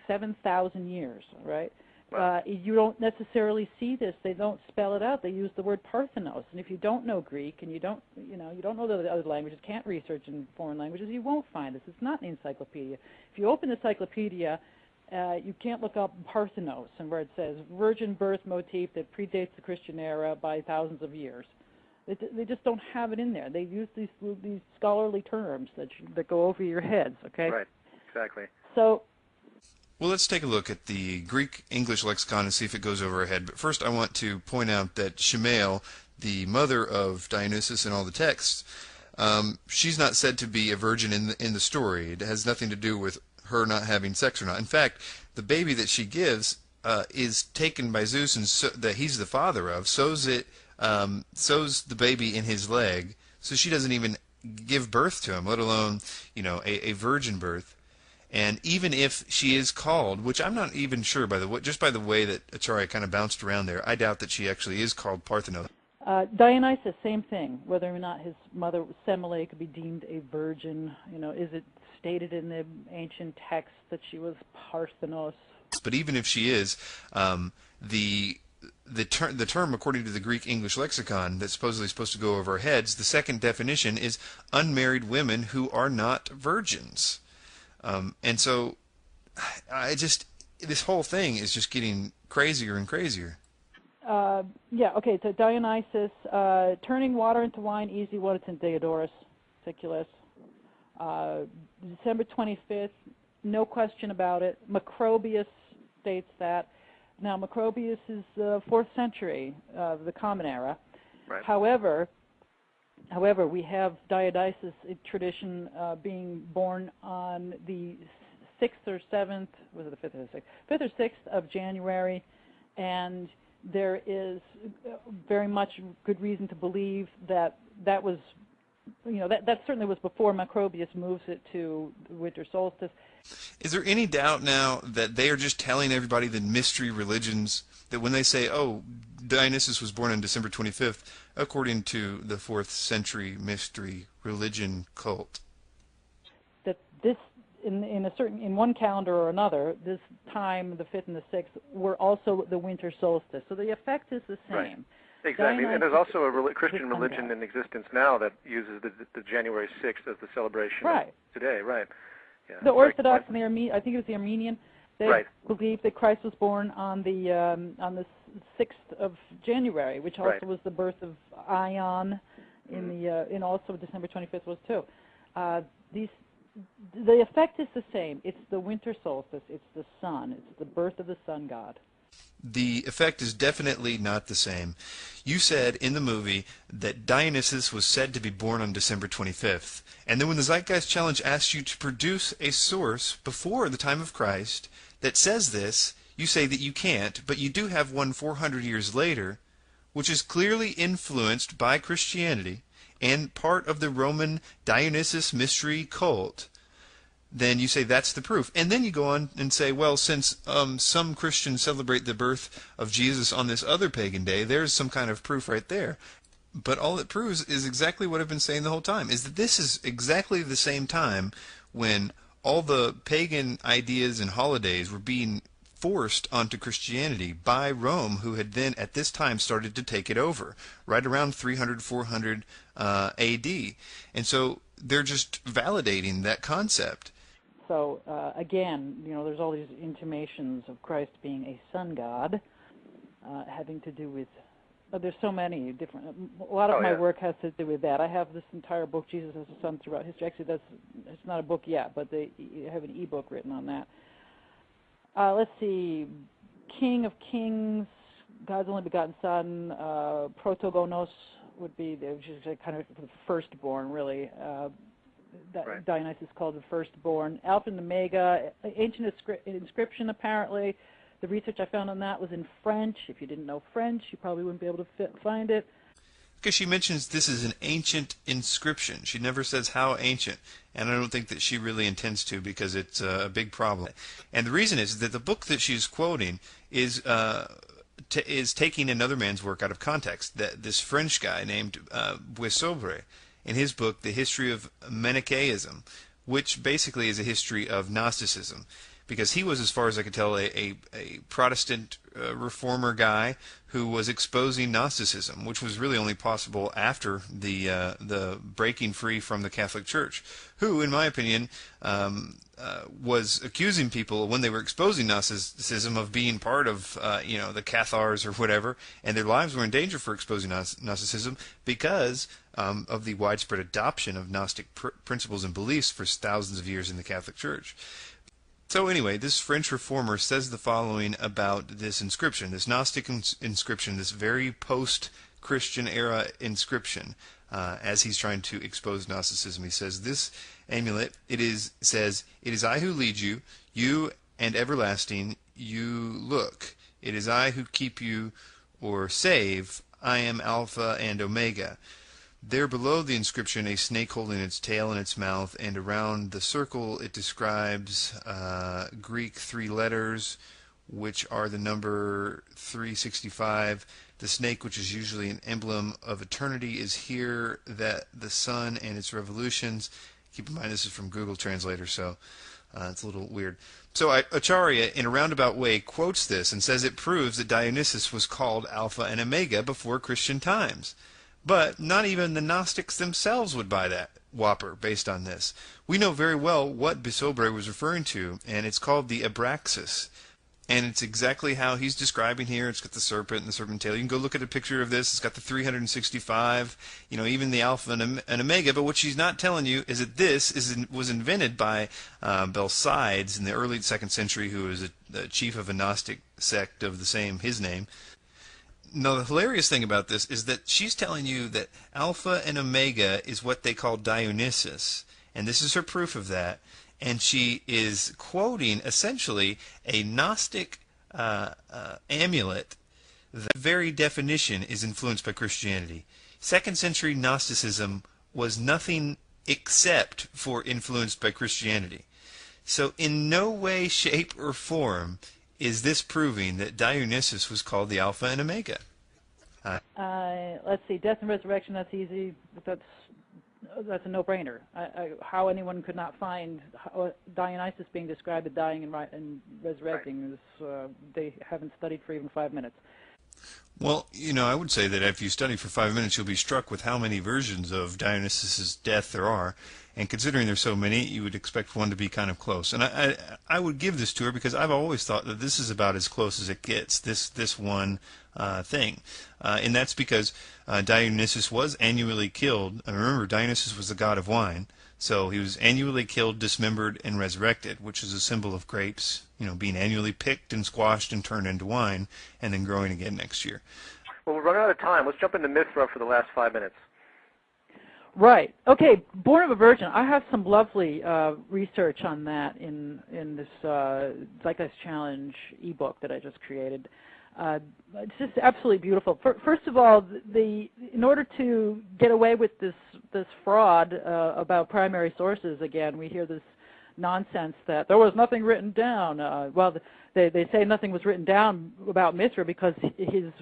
7,000 years, right? Wow. You don't necessarily see this. They don't spell it out. They use the word Parthenos. And if you don't know Greek and you don't know the other languages, can't research in foreign languages, you won't find this. It's not an encyclopedia. If you open the encyclopedia, you can't look up Parthenos and where it says virgin birth motif that predates the Christian era by thousands of years. They just don't have it in there. They use these scholarly terms that go over your heads. Okay. Right. Exactly. So. Well, let's take a look at the Greek-English lexicon and see if it goes over our head. But first, I want to point out that Shemael, the mother of Dionysus in all the texts, she's not said to be a virgin in the story. It has nothing to do with her not having sex or not. In fact, the baby that she gives is taken by Zeus, and that he's the father of, sews the baby in his leg, so she doesn't even give birth to him, let alone a virgin birth. And even if she is called, which I'm not even sure just by the way that Acharya kind of bounced around there, I doubt that she actually is called Parthenos. Dionysus, same thing. Whether or not his mother Semele could be deemed a virgin, is it stated in the ancient texts that she was Parthenos? But even if she is, the term, according to the Greek-English lexicon, that's supposedly supposed to go over our heads, the second definition is unmarried women who are not virgins. And so, this whole thing is just getting crazier and crazier. Okay, so Dionysus, turning water into wine, easy one, it's in Diodorus Siculus. December 25th, no question about it. Macrobius states that. Now, Macrobius is 4th century, the Common Era. Right. However, we have Dionysus tradition being born on the 6th or 7th, was it the 5th or the 6th? 5th or 6th of January, and there is very much good reason to believe that was, that certainly was before Macrobius moves it to the winter solstice. Is there any doubt now that they are just telling everybody the mystery religions, that when they say, oh, Dionysus was born on December 25th, according to the 4th century mystery religion cult? That this, in one calendar or another, this time, the 5th and the 6th, were also the winter solstice. So the effect is the same. Right. Exactly. And there's also a Christian religion in existence now that uses the January 6th as the celebration of today. Right. Yeah. The Orthodox and I think it was the Armenian, they believe that Christ was born on the 6th of January, which also was the birth of Ion in also December 25th was too. The effect is the same. It's the winter solstice. It's the sun. It's the birth of the sun god. The effect is definitely not the same. You said in the movie that Dionysus was said to be born on December 25th, and then when the Zeitgeist Challenge asks you to produce a source before the time of Christ that says this, you say that you can't, but you do have one 400 years later, which is clearly influenced by Christianity and part of the Roman Dionysus mystery cult. Then you say that's the proof. And then you go on and say, well, since some Christians celebrate the birth of Jesus on this other pagan day, there's some kind of proof right there. But all it proves is exactly what I've been saying the whole time, is that this is exactly the same time when all the pagan ideas and holidays were being forced onto Christianity by Rome, who had then at this time started to take it over, right around 300, 400 A.D. And so they're just validating that concept. So, again, there's all these intimations of Christ being a sun god, having to do with, there's so many different, a lot of my work has to do with that. I have this entire book, Jesus as a Son Throughout History. Actually, it's not a book yet, but they have an e-book written on that. Let's see, King of Kings, God's only begotten Son, Protogonos would be kind of the firstborn, really. Dionysus is called the firstborn. Alpha and Omega, ancient inscription apparently. The research I found on that was in French. If you didn't know French, you probably wouldn't be able to find it. because she mentions this is an ancient inscription. She never says how ancient, and I don't think that she really intends to, because it's a big problem. And the reason is that the book that she's quoting is taking another man's work out of context. This French guy named Boissobre, in his book The History of Manichaeism, which basically is a history of Gnosticism, because he was, as far as I could tell, a Protestant reformer guy who was exposing Gnosticism, which was really only possible after the breaking free from the Catholic Church, who, in my opinion, was accusing people when they were exposing Gnosticism of being part of the Cathars or whatever, and their lives were in danger for exposing Gnosticism because of the widespread adoption of Gnostic principles and beliefs for thousands of years in the Catholic Church. So anyway, this French reformer says the following about this inscription, this Gnostic inscription, this very post-Christian era inscription, as he's trying to expose Gnosticism. He says, this amulet, says, it is I who lead you, you and everlasting, you look. It is I who keep you or save. I am Alpha and Omega. There below the inscription, a snake holding its tail in its mouth, and around the circle it describes Greek 3 letters, which are the number 365. The snake, which is usually an emblem of eternity, is here that the sun and its revolutions. Keep in mind this is from Google Translator, so it's a little weird. So Acharya, in a roundabout way, quotes this and says it proves that Dionysus was called Alpha and Omega before Christian times. But not even the Gnostics themselves would buy that whopper based on this. We know very well what Boissobre was referring to, and it's called the Abraxas. And it's exactly how he's describing here. It's got the serpent and the serpent tail. You can go look at a picture of this. It's got the 365, even the Alpha and Omega. But what she's not telling you is that this was invented by Belsides in the early 2nd century, who was the chief of a Gnostic sect of his name. Now, the hilarious thing about this is that she's telling you that Alpha and Omega is what they call Dionysus, and this is her proof of that, and she is quoting, essentially, a Gnostic amulet. The very definition is influenced by Christianity. 2nd century Gnosticism was nothing except for influenced by Christianity. So in no way, shape, or form is this proving that Dionysus was called the Alpha and Omega? Let's see, death and resurrection, that's easy. That's a no-brainer. How anyone could not find Dionysus being described as dying and resurrecting is they haven't studied for even 5 minutes. Well, I would say that if you study for 5 minutes, you'll be struck with how many versions of Dionysus's death there are. And considering there's so many, you would expect one to be kind of close. And I would give this to her because I've always thought that this is about as close as it gets, this one thing. And that's because Dionysus was annually killed. And remember, Dionysus was the god of wine. So he was annually killed, dismembered, and resurrected, which is a symbol of grapes, being annually picked and squashed and turned into wine, and then growing again next year. Well, we're running out of time. Let's jump into Mithra for the last 5 minutes. Right. Okay, Born of a Virgin. I have some lovely research on that in this Zeitgeist Challenge ebook that I just created. It's just absolutely beautiful. First of all, in order to get away with this fraud about primary sources, again, we hear this nonsense that there was nothing written down. Well, they say nothing was written down about Mithra because his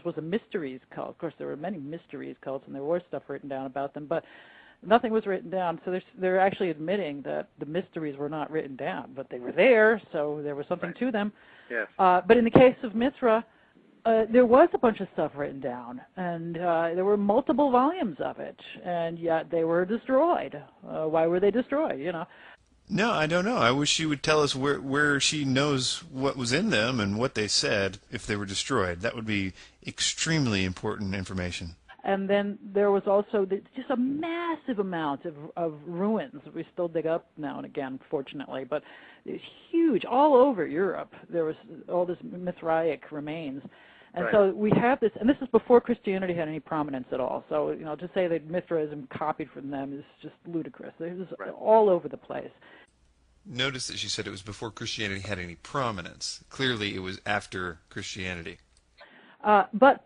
was a mysteries cult. Of course, there were many mysteries cults, and there was stuff written down about them, but nothing was written down. So they're actually admitting that the mysteries were not written down, but they were there, so there was something to them. Yes. But in the case of Mithra, there was a bunch of stuff written down, and there were multiple volumes of it, and yet they were destroyed. Why were they destroyed, No, I don't know. I wish she would tell us where she knows what was in them and what they said if they were destroyed. That would be extremely important information. And then there was also just a massive amount of ruins that we still dig up now and again, fortunately, but it's huge. All over Europe, there was all this Mithraic remains. And right. So we have this, and this is before Christianity had any prominence at all. So, to say that Mithraism copied from them is just ludicrous. It was right. all over the place. Notice that she said it was before Christianity had any prominence. Clearly, it was after Christianity. But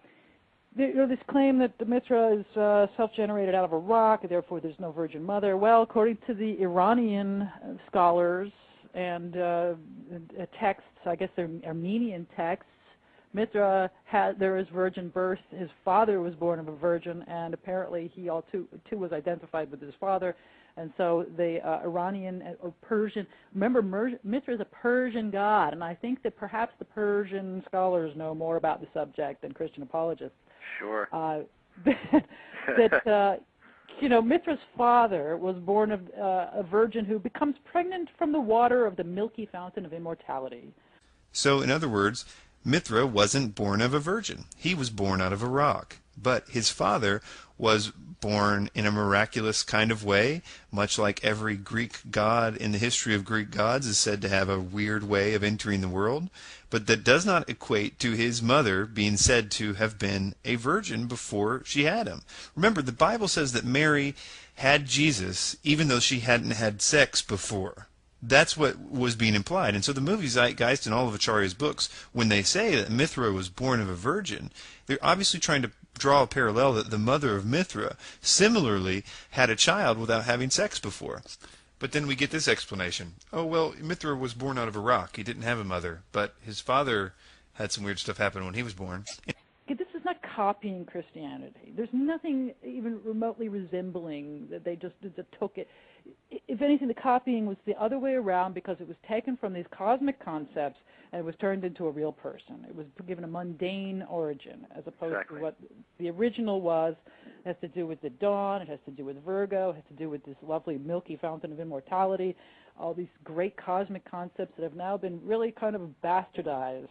This claim that the Mithra is self-generated out of a rock, and therefore there's no Virgin Mother. Well, according to the Iranian scholars and texts, I guess they're Armenian texts, Mithra there is virgin birth. His father was born of a virgin, and apparently he too was identified with his father. And so the Iranian or Persian, remember Mithra is a Persian god, and I think that perhaps the Persian scholars know more about the subject than Christian apologists. Sure. Mithra's father was born of a virgin who becomes pregnant from the water of the milky fountain of immortality. So, in other words, Mithra wasn't born of a virgin. He was born out of a rock. But his father was born in a miraculous kind of way, much like every Greek god in the history of Greek gods is said to have a weird way of entering the world. But that does not equate to his mother being said to have been a virgin before she had him. Remember, the Bible says that Mary had Jesus even though she hadn't had sex before. That's what was being implied. And so the movie Zeitgeist and all of Acharya's books, when they say that Mithra was born of a virgin, they're obviously trying to draw a parallel that the mother of Mithra similarly had a child without having sex before. But then we get this explanation. Oh, well, Mithra was born out of a rock. He didn't have a mother, but his father had some weird stuff happen when he was born. This is not copying Christianity. There's nothing even remotely resembling that they just took it. If anything, the copying was the other way around because it was taken from these cosmic concepts and it was turned into a real person. It was given a mundane origin as opposed to what the original was. It has to do with the dawn. It has to do with Virgo. It has to do with this lovely milky fountain of immortality. All these great cosmic concepts that have now been really kind of bastardized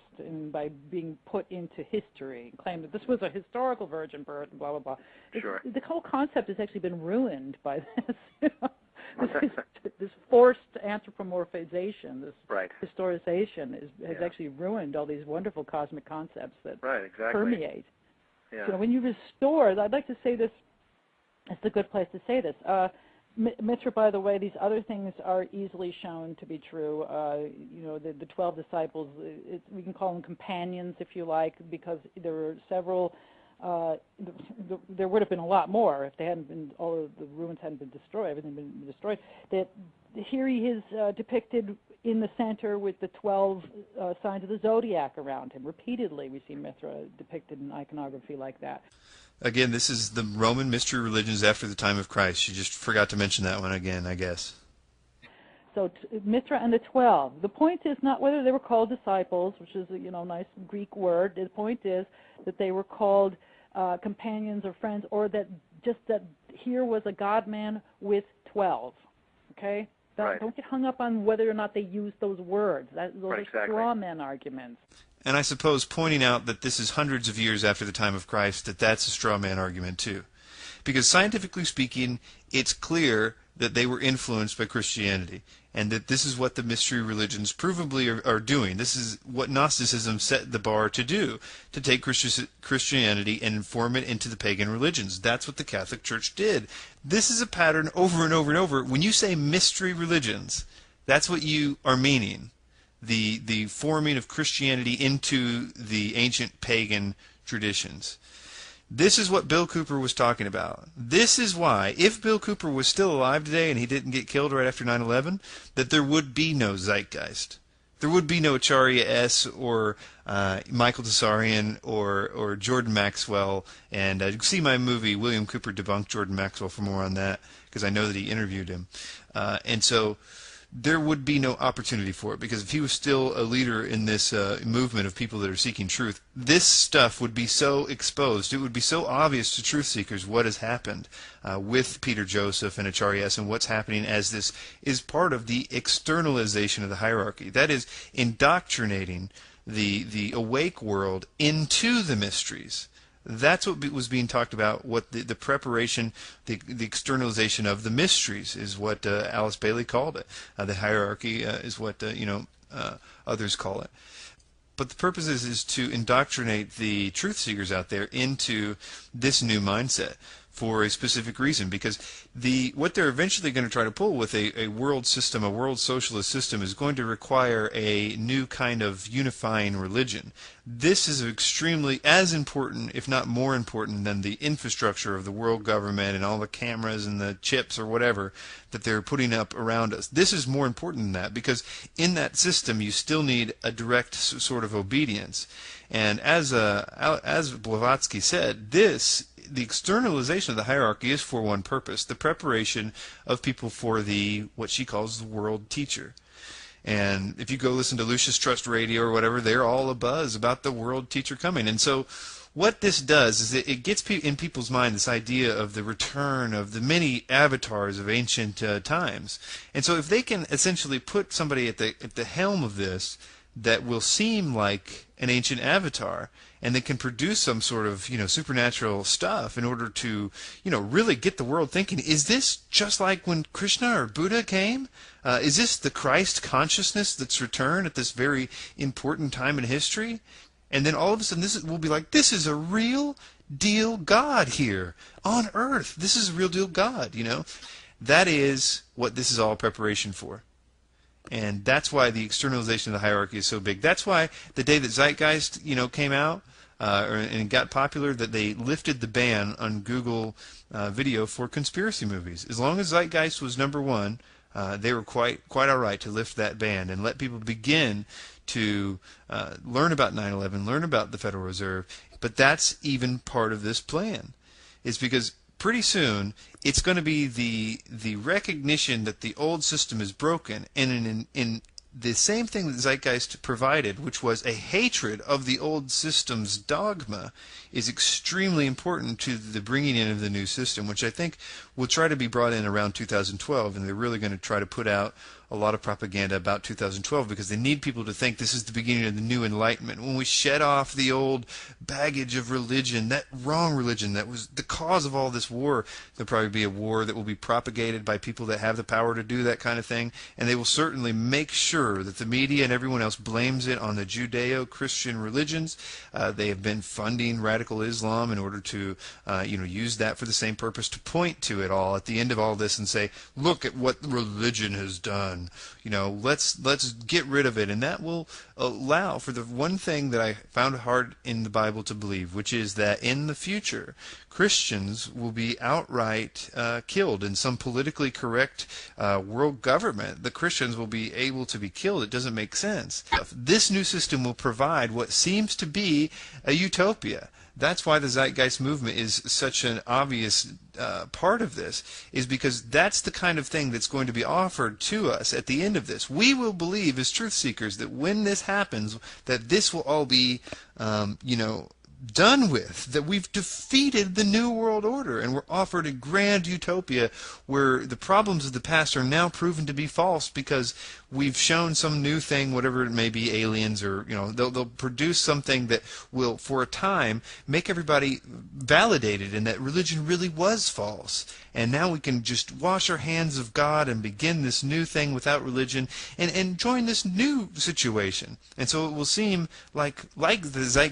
by being put into history and claimed that this was a historical virgin birth and blah, blah, blah. Sure. The whole concept has actually been ruined by this. This forced anthropomorphization, this historization has actually ruined all these wonderful cosmic concepts that permeate. Yeah. So when you restore, I'd like to say this, it's a good place to say this. Mithra, by the way, these other things are easily shown to be true. The 12 disciples, we can call them companions if you like, because there were several. There would have been a lot more if they hadn't been, all of the ruins hadn't been destroyed, everything had been destroyed. That here he is depicted in the center with the 12 signs of the zodiac around him. Repeatedly we see Mithra depicted in iconography like that. Again, this is the Roman mystery religions after the time of Christ. You just forgot to mention that one again, I guess. So Mithra and the 12. The point is not whether they were called disciples, which is a nice Greek word. The point is that they were called companions or friends, or that here was a God-man with 12. Okay? Don't get hung up on whether or not they used those words. Those are straw man arguments. And I suppose pointing out that this is hundreds of years after the time of Christ, that's a straw man argument too. Because scientifically speaking, it's clear that they were influenced by Christianity, and that this is what the mystery religions provably are doing. This is what Gnosticism set the bar to do, to take Christianity and inform it into the pagan religions. That's what the Catholic Church did. This is a pattern over and over and over. When you say mystery religions, that's what you are meaning. The forming of Christianity into the ancient pagan traditions. This is what Bill Cooper was talking about. This is why, if Bill Cooper was still alive today and he didn't get killed right after 9/11, that there would be no Zeitgeist. There would be no Acharya S. or Michael Tsarian or Jordan Maxwell. And see my movie, William Cooper Debunked Jordan Maxwell, for more on that, because I know that he interviewed him. And so there would be no opportunity for it, because if he was still a leader in this movement of people that are seeking truth, this stuff would be so exposed. It would be so obvious to truth seekers what has happened with Peter Joseph and Acharya S. and what's happening as this is part of the externalization of the hierarchy. That is, indoctrinating the awake world into the mysteries. That's what was being talked about, what the preparation, the externalization of the mysteries is what Alice Bailey called it. The hierarchy is what others call it. But the purpose is to indoctrinate the truth seekers out there into this new mindset. for a specific reason, because what they're eventually going to try to pull with a world system, a world socialist system, is going to require a new kind of unifying religion. This is extremely as important, if not more important, than the infrastructure of the world government and all the cameras and the chips or whatever that they're putting up around us. This is more important than that, because in that system you still need a direct sort of obedience. And as Blavatsky said, the externalization of the hierarchy is for one purpose: the preparation of people for what she calls the world teacher. And if you go listen to Lucius Trust Radio or whatever, they're all abuzz about the world teacher coming. And so what this does is it gets in people's mind this idea of the return of the many avatars of ancient times. And so if they can essentially put somebody at the helm of this that will seem like an ancient avatar, and they can produce some sort of supernatural stuff in order to really get the world thinking, is this just like when Krishna or Buddha came? Is this the Christ consciousness that's returned at this very important time in history? And then all of a sudden we'll be like, this is a real deal God here on earth. This is a real deal God, That is what this is all preparation for. And that's why the externalization of the hierarchy is so big. That's why the day that Zeitgeist, came out and got popular, that they lifted the ban on Google video for conspiracy movies. As long as Zeitgeist was #1, they were quite all right to lift that ban and let people begin to learn about 9/11, learn about the Federal Reserve. But that's even part of this plan, is because pretty soon it's going to be the recognition that the old system is broken, and in the same thing that Zeitgeist provided, which was a hatred of the old system's dogma, is extremely important to the bringing in of the new system, which I think will try to be brought in around 2012, and they're really going to try to put out a lot of propaganda about 2012 because they need people to think this is the beginning of the new enlightenment. When we shed off the old baggage of religion, that wrong religion that was the cause of all this war, there'll probably be a war that will be propagated by people that have the power to do that kind of thing, and they will certainly make sure that the media and everyone else blames it on the Judeo-Christian religions. They have been funding radical Islam in order to use that for the same purpose, to point to it all at the end of all this and say, look at what religion has done. Let's get rid of it. And that will allow for the one thing that I found hard in the Bible to believe, which is that in the future Christians will be outright killed in some politically correct world government. The Christians will be able to be killed. It doesn't make sense. This new system will provide what seems to be a utopia. That's why the Zeitgeist movement is such an obvious part of this, is because that's the kind of thing that's going to be offered to us at the end of this. We will believe as truth seekers that when this happens, that this will all be, done with, that we've defeated the New World Order and we're offered a grand utopia where the problems of the past are now proven to be false because we've shown some new thing, whatever it may be, aliens, or they'll produce something that will for a time make everybody validated in that religion really was false, and now we can just wash our hands of God and begin this new thing without religion and join this new situation. And so it will seem like the Zeitgeist